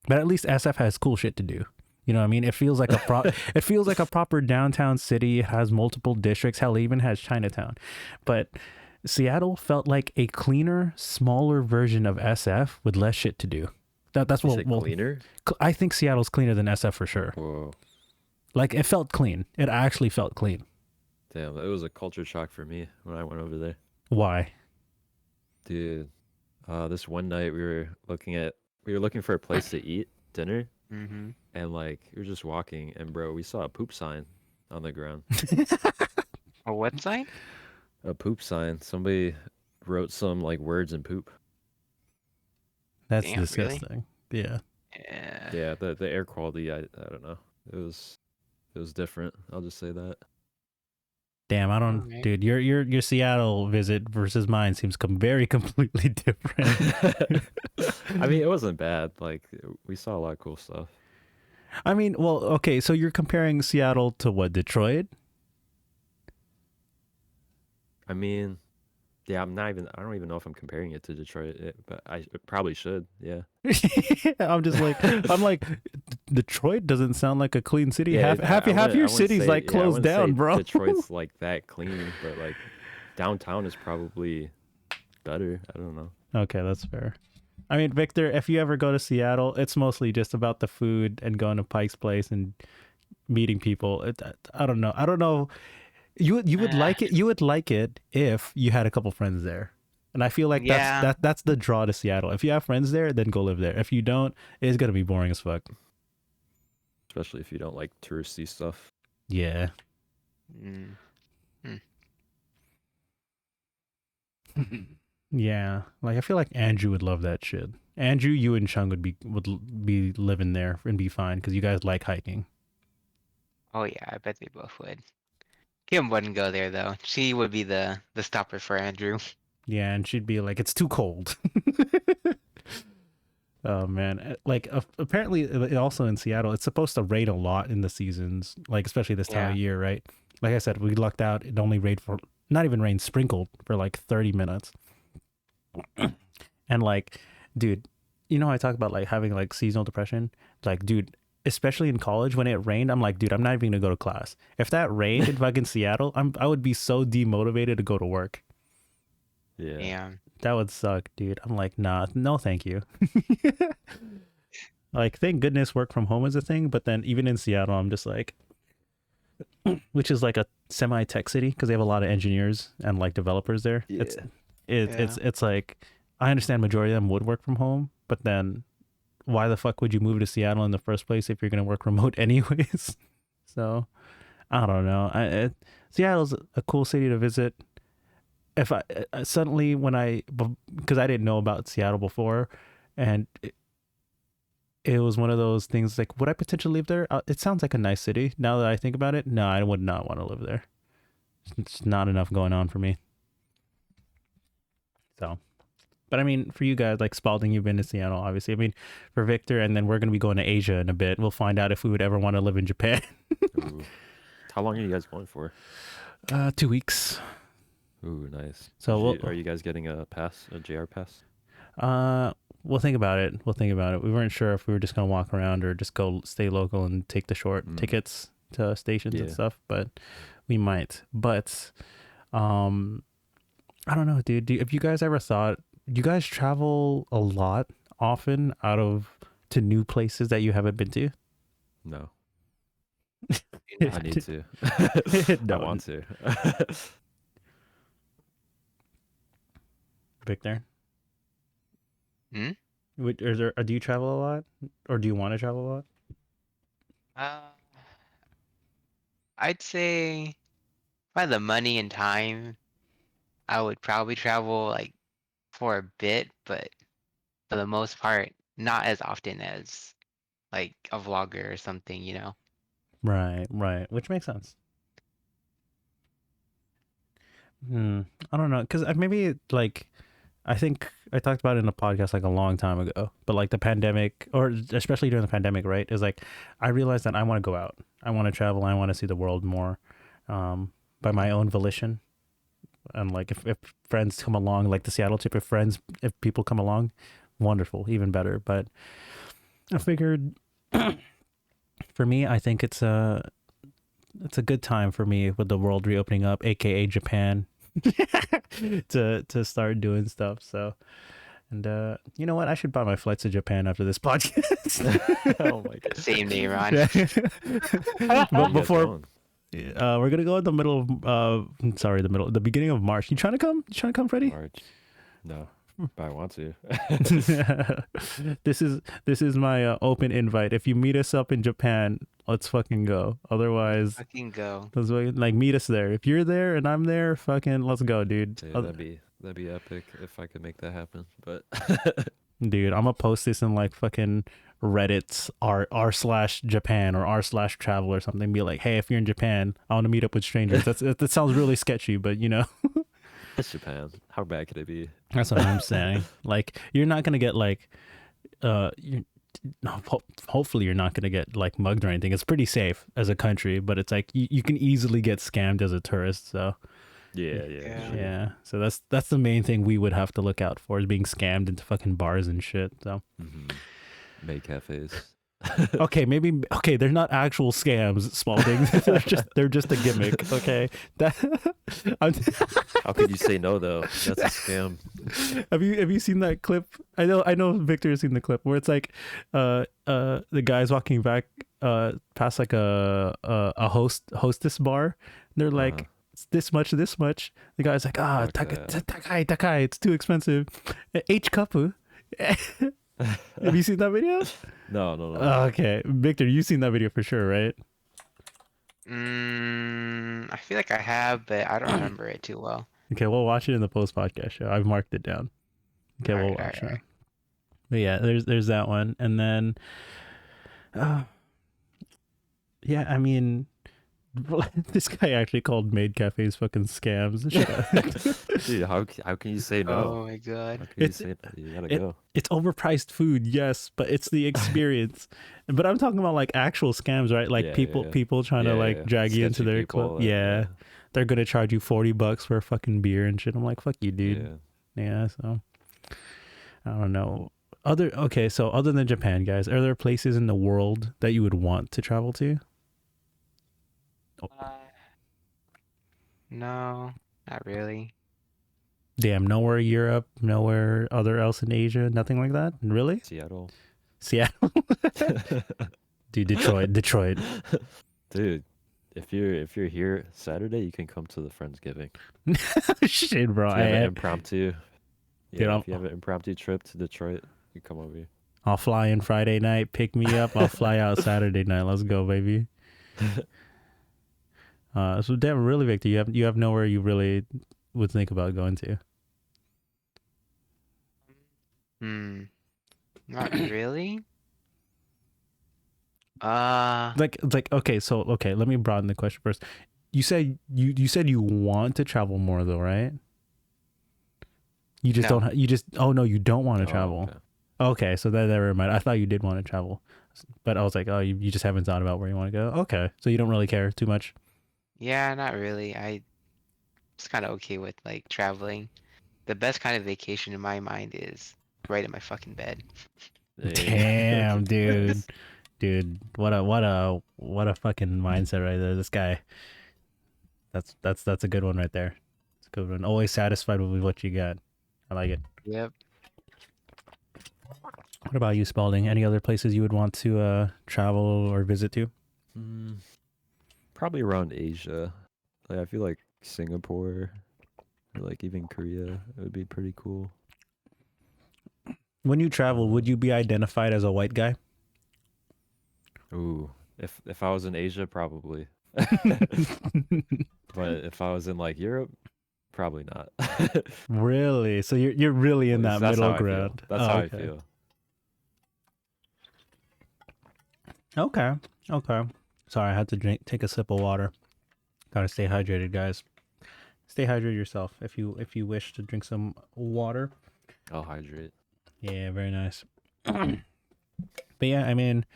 But at least SF has cool shit to do. You know what I mean? It feels like it feels like a proper downtown city. It has multiple districts. Hell, it even has Chinatown. But Seattle felt like a cleaner, smaller version of SF with less shit to do. That's what. Cleaner? I think Seattle's cleaner than SF for sure. Whoa. Like, it felt clean. It actually felt clean. Damn, it was a culture shock for me when I went over there. Why? Dude, this one night we were looking for a place to eat dinner, and like we were just walking, and bro, we saw a poop sign on the ground. A what sign? A poop sign. Somebody wrote some like words in poop. That's Damn, disgusting. Really? Yeah. Yeah, the air quality, I don't know. It was different. I'll just say that. Damn, I don't, dude. Your Seattle visit versus mine seems very completely different. I mean, it wasn't bad. Like, we saw a lot of cool stuff. I mean, well, okay, so you're comparing Seattle to what, Detroit? I mean, yeah, I don't even know if I'm comparing it to Detroit, but I probably should. Yeah. I'm like, Detroit doesn't sound like a clean city. Yeah, half your city's like closed down, bro. Detroit's like that clean, but like downtown is probably better. I don't know. Okay, that's fair. I mean, Victor, if you ever go to Seattle, it's mostly just about the food and going to Pike's Place and meeting people. I don't know. I don't know. You would Ah, like it. You would like it if you had a couple friends there. And I feel like yeah, that's the draw to Seattle. If you have friends there, then go live there. If you don't, it's gonna be boring as fuck. Especially if you don't like touristy stuff. Yeah. mm, Yeah. Like I feel like Andrew would love that shit. Andrew, you and Chung would be living there and be fine because you guys like hiking. oh yeah, I bet they both would. Kim wouldn't go there though. She would be the stopper for Andrew. Yeah, and she'd be like, "It's too cold." Oh man, like apparently also in Seattle, it's supposed to rain a lot in the seasons, like especially this time Yeah. of year, right? Like I said, we lucked out. It only rained for not even rain, sprinkled for like 30 minutes. And like, dude, you know how I talk about like having like seasonal depression? Like, dude, especially in college when it rained, I'm like, dude, I'm not even gonna go to class. If that rained in fucking Seattle, I would be so demotivated to go to work. Yeah. Yeah. That would suck, dude. I'm like, nah, no, thank you. Like, thank goodness work from home is a thing, but then even in Seattle, I'm just like, which is like a semi-tech city because they have a lot of engineers and like developers there. Yeah. It's like I understand majority of them would work from home, but then why the fuck would you move to Seattle in the first place if you're gonna work remote anyways? So I don't know. Seattle's a cool city to visit. If I suddenly when because I didn't know about Seattle before, and it was one of those things like, would I potentially live there? It sounds like a nice city. Now that I think about it, no, I would not want to live there. It's not enough going on for me. So, but I mean, for you guys, like Spalding, you've been to Seattle, obviously. I mean, for Victor, and then we're going to be going to Asia in a bit. We'll find out if we would ever want to live in Japan. Ooh. How long are you guys going for? 2 weeks. Ooh, nice. So Are you guys getting a pass, a JR pass? we'll think about it. We'll think about it. We weren't sure if we were just gonna walk around or just go stay local and take the short tickets to stations and stuff, but we might. But I don't know, dude. Have you guys ever thought, you guys travel a lot often to new places that you haven't been to? No. Yeah. I need to. No. I want to. Victor? Hmm? Do you travel a lot? Or do you want to travel a lot? I'd say by the money and time, I would probably travel like for a bit, but for the most part, not as often as like a vlogger or something, you know? Right, which makes sense. I don't know, because maybe like I think I talked about it in a podcast like a long time ago, but like the pandemic, or especially during the pandemic, right? Is like I realized that I want to go out, I want to travel, I want to see the world more, by my own volition. And like if friends come along, like the Seattle trip, if people come along, wonderful, even better. But I figured for me, I think it's a good time for me with the world reopening up, aka Japan, to start doing stuff. So, and you know what? I should buy my flights to Japan after this podcast. Oh my god. Same day, Ron. But You guys before going? we're gonna go in the middle of the beginning of March. You trying to come? Freddie? March. No, but I want to. This is my open invite. If you meet us up in Japan, let's fucking go. Otherwise, Fucking go. like meet us there. If you're there and I'm there, fucking let's go, dude. Yeah, that'd be epic if I could make that happen. But Dude, I'm gonna post this in like fucking Reddit's r/Japan or r/travel or something. Be like, hey, if you're in Japan, I want to meet up with strangers. That sounds really sketchy, but you know. it's Japan. How bad could it be? That's what I'm saying. Like, you're not gonna get like, you no, hopefully you're not gonna get like mugged or anything. It's pretty safe as a country, but it's like you can easily get scammed as a tourist. So Yeah. So that's the main thing we would have to look out for, is being scammed into fucking bars and shit. So Maid cafes. Okay, maybe okay, they're not actual scams, Spalding. they're just a gimmick, okay? That I'm, How could you say no though? That's a scam. have you seen that clip? I know Victor has seen the clip where it's like the guy's walking back past like a hostess bar. And they're like it's this much. The guy's like, takai, it's too expensive. H kapu. Have you seen that video? No. Okay, Victor, you've seen that video for sure, right? I feel like I have, but I don't remember it too well. Okay, we'll watch it in the post podcast show. I've marked it down. Okay, we'll watch it. But yeah, there's that one, and then, yeah, I mean, this guy actually called maid cafes fucking scams. Dude, how can you say no? Oh my god. How can you say no? You gotta go. It's overpriced food, yes, but it's the experience. But I'm talking about like actual scams, right? Like Yeah, people trying to like drag you into Sketchy their people, club. Yeah, they're gonna charge you $40 for a fucking beer and shit. I'm like, fuck you, dude. Yeah, so I don't know. So other than Japan, guys, are there places in the world that you would want to travel to? No, not really. Damn, nowhere Europe, nowhere other else in Asia, nothing like that? Really? Seattle. Dude, Detroit. Dude, if you're here Saturday, you can come to the Friendsgiving. Shit, bro. If you have an impromptu, Dude, if you have an impromptu trip to Detroit, you come over here. I'll fly in Friday night, pick me up. I'll fly out Saturday night. Let's go, baby. So damn, really, Victor, you have nowhere you really would think about going to? Not really. Like okay, let me broaden the question first. You said you want to travel more though, right? You just No. don't. Oh no, you don't want to travel. Okay. Okay, so that never mind. I thought you did want to travel, but I was like, oh, you just haven't thought about where you want to go. Okay, so you don't really care too much. Yeah, not really. I was kind of okay with like traveling. The best kind of vacation in my mind is right in my fucking bed. Damn, dude. Dude, what a fucking mindset right there. This guy. That's a good one right there. It's a good one. Always satisfied with what you got. I like it. Yep. What about you, Spalding? Any other places you would want to travel or visit to? Probably around Asia. Like I feel like Singapore or like even Korea, it would be pretty cool. When you travel, would you be identified as a white guy? Ooh, if I was in Asia, probably. But if I was in like Europe, probably not. Really? So you're really in that That's middle how I feel. ground. That's how I feel. Okay. Sorry, I had to take a sip of water. Gotta stay hydrated, guys. Stay hydrated yourself if you wish to drink some water. I'll hydrate. Yeah, very nice. But yeah, I mean,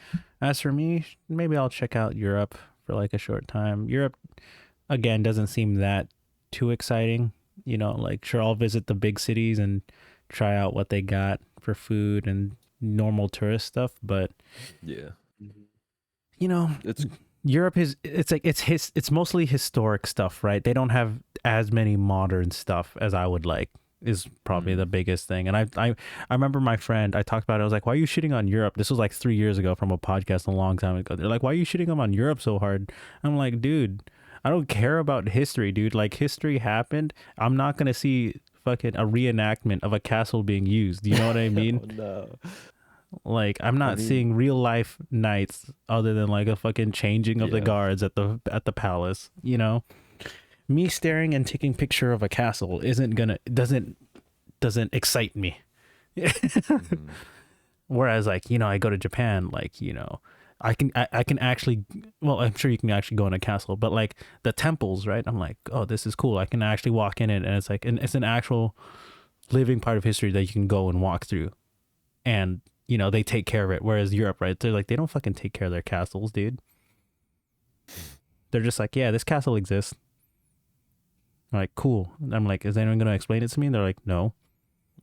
as for me, maybe I'll check out Europe for like a short time. Europe, again, doesn't seem that too exciting. You know, like sure, I'll visit the big cities and try out what they got for food and normal tourist stuff. But Yeah. you know, Europe it's mostly historic stuff, right? They don't have as many modern stuff as I would like. Is probably the biggest thing. And I remember my friend, I talked about it. I was like, why are you shitting on Europe? This was like 3 years ago from a podcast a long time ago. They're like, why are you shitting on Europe so hard? I'm like, dude, I don't care about history, dude. Like history happened. I'm not going to see fucking a reenactment of a castle being used. You know what I mean? Oh, no. Like I'm not seeing real life knights other than like a fucking changing of the guards at the palace, you know? Me staring and taking picture of a castle doesn't excite me. Whereas like, you know, I go to Japan, like, you know, I can actually, well, I'm sure you can actually go in a castle, but like the temples, right? I'm like, oh, this is cool. I can actually walk in it, and it's like, and it's an actual living part of history that you can go and walk through, and you know, they take care of it. Whereas Europe, right? They're like, they don't fucking take care of their castles, dude. They're just like, yeah, this castle exists. I'm like, cool. I'm like, is anyone going to explain it to me? And they're like, no.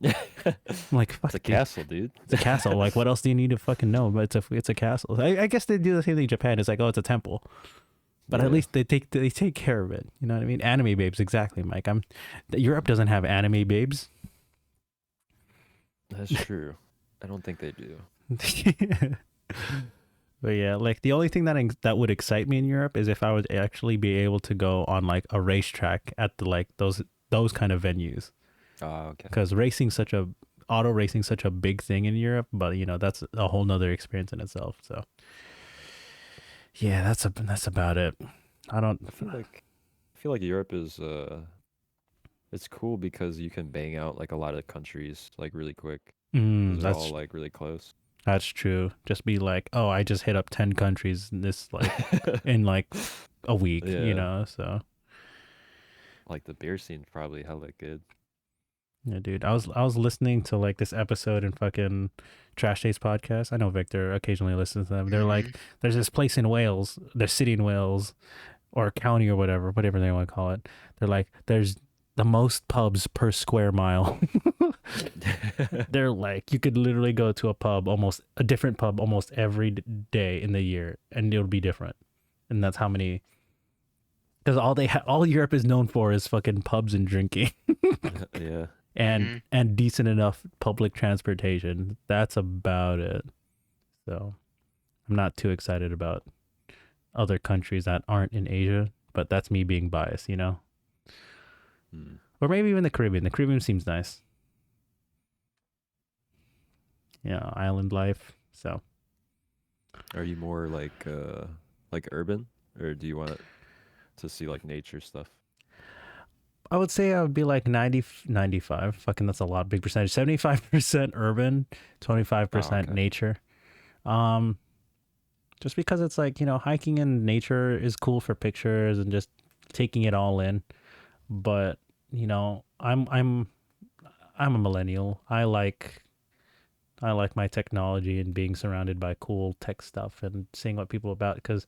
I'm like, fuck, It's a dude. castle, dude. It's a castle. Like, what else do you need to fucking know? But it's a castle. I guess they do the same thing in Japan. It's like, oh, it's a temple. But at Yeah, least they take care of it. You know what I mean? Anime babes, exactly, Mike. Europe doesn't have anime babes. that's true. I don't think they do. But yeah, like the only thing that would excite me in Europe is if I would actually be able to go on like a racetrack at the like those kind of venues. Oh, okay. Because auto racing such a big thing in Europe, but you know that's a whole nother experience in itself. So yeah, that's about it. I feel like Europe is it's cool because you can bang out like a lot of countries like really quick. 'Cause they're all like really close. That's true. Just be like, oh, I just hit up 10 countries in this like in like a week, you Yeah. know. So Like the beer scene's probably hella good. yeah, dude. I was listening to like this episode in fucking Trash Days podcast. I know Victor occasionally listens to them. They're like, there's this place in Wales, their city in Wales, or county or whatever they want to call it. They're like, there's the most pubs per square mile. They're like, you could literally go to a different pub almost every day in the year, and it'll be different. And that's how many. Because all Europe is known for is fucking pubs and drinking. Yeah. And decent enough public transportation. That's about it. So I'm not too excited about other countries that aren't in Asia, but that's me being biased, you know? Or maybe even the Caribbean. The Caribbean seems nice. Yeah, island life. So Are you more like urban, or do you want to see like nature stuff? I would say I would be like 95. Fucking, that's a lot, big percentage. 75% urban, 25% okay. nature. Just because it's like, you know, hiking in nature is cool for pictures and just taking it all in. But, you know, I'm a millennial. I like my technology and being surrounded by cool tech stuff and seeing what people about, because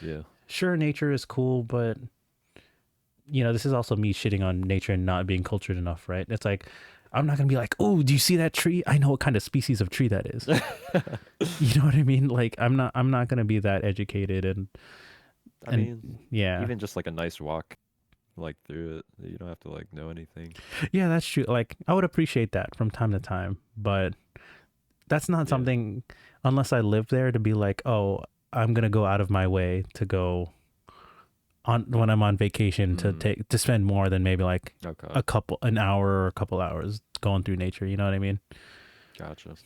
Yeah. sure, nature is cool, but you know, this is also me shitting on nature and not being cultured enough, right? It's like, I'm not gonna be like, oh, do you see that tree? I know what kind of species of tree that is. You know what I mean? Like, I'm not gonna be that educated and I mean, yeah, even just like a nice walk like through it, you don't have to like know anything. yeah, that's true. Like, I would appreciate that from time to time, but that's not something, unless I live there, to be like, oh, I'm gonna go out of my way to go on when I'm on vacation to spend more than maybe like an hour or a couple hours going through nature. You know what I mean? Gotcha.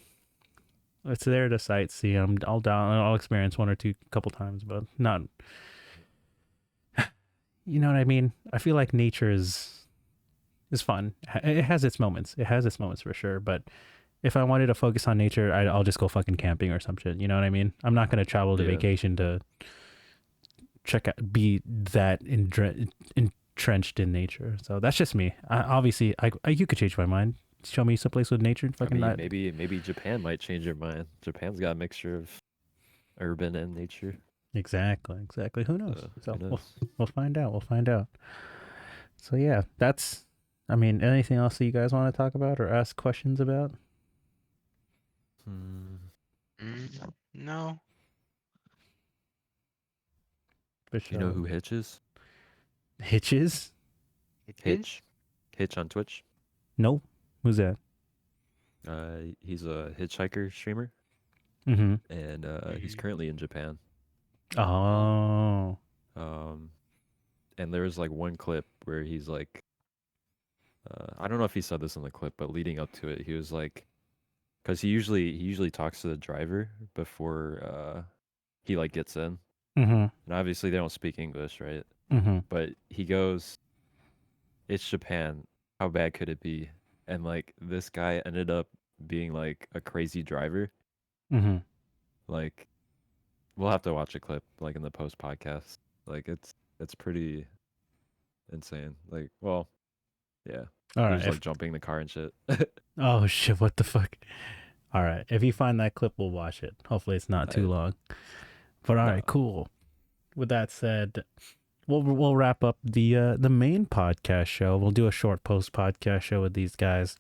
It's there to sightsee. I'll down. I'll experience one or two couple times, but not. You know what I mean? I feel like nature is fun. It has its moments. It has its moments for sure. But if I wanted to focus on nature, I'll just go fucking camping or some shit. You know what I mean? I'm not gonna travel to vacation to be that entrenched in nature. So that's just me. Obviously, you could change my mind. Show me someplace with nature. Fucking I mean, maybe Japan might change your mind. Japan's got a mixture of urban and nature. Exactly. Who knows? So who knows? We'll find out. So yeah, that's. I mean, anything else that you guys want to talk about or ask questions about? No. For sure. You know who Hitches? Hitches? Hitch on Twitch. No. Who's that? He's a hitchhiker streamer. Mm-hmm. And he's currently in Japan. Oh. And there was like one clip where he's like, I don't know if he said this in the clip, but leading up to it, he was like, because he usually talks to the driver before he like gets in, and obviously they don't speak English, right? But he goes, "It's Japan. How bad could it be?" And like this guy ended up being like a crazy driver. Like, we'll have to watch a clip like in the post podcast. Like it's pretty insane. Like, well, yeah. All he right. was like jumping the car and shit. Oh shit! What the fuck? All right. If you find that clip, we'll watch it. Hopefully, it's not too long. But all right, cool. With that said, we'll wrap up the main podcast show. We'll do a short post podcast show with these guys.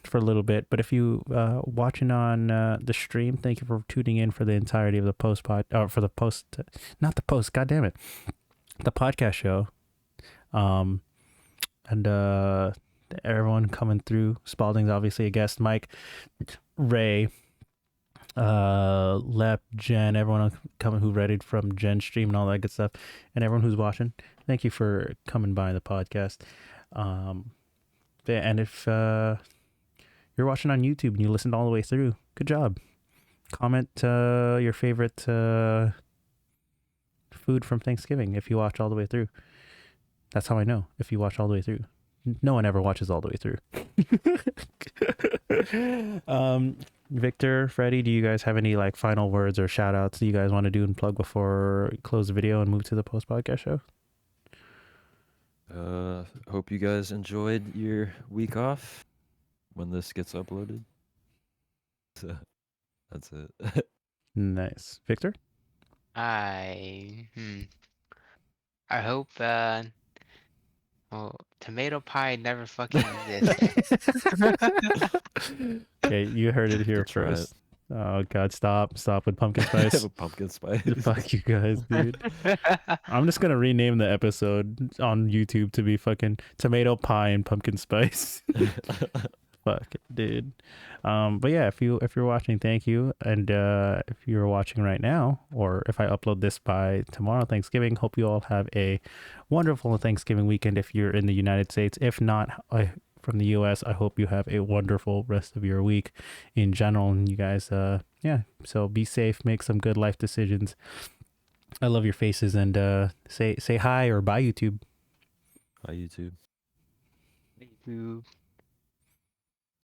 for a little bit. But if you watching on the stream, thank you for tuning in for the entirety of the not the post. God damn it, the podcast show. And everyone coming through. Spalding's obviously a guest. Mike, Ray, Lep, Jen, everyone coming who read it from Jen's stream and all that good stuff, and everyone who's watching. Thank you for coming by the podcast. And if you're watching on YouTube and you listened all the way through, good job. Comment your favorite food from Thanksgiving if you watch all the way through. That's how I know if you watch all the way through. No one ever watches all the way through. Victor, Freddie, do you guys have any like final words or shout outs that you guys want to do and plug before we close the video and move to the post podcast show? Hope you guys enjoyed your week off when this gets uploaded. So that's it. Nice. Victor? I hope tomato pie never fucking exists. Okay, you heard it here Good try first. Oh god, stop with pumpkin spice. Pumpkin spice. Fuck you guys, dude. I'm just gonna rename the episode on YouTube to be fucking tomato pie and pumpkin spice. Fuck it, dude. But yeah, if you're watching, thank you. And if you're watching right now, or if I upload this by tomorrow, Thanksgiving, hope you all have a wonderful Thanksgiving weekend if you're in the United States. If not, from the US, I hope you have a wonderful rest of your week in general. And you guys, yeah, so be safe, make some good life decisions. I love your faces, and say hi or bye YouTube. Hi YouTube. YouTube.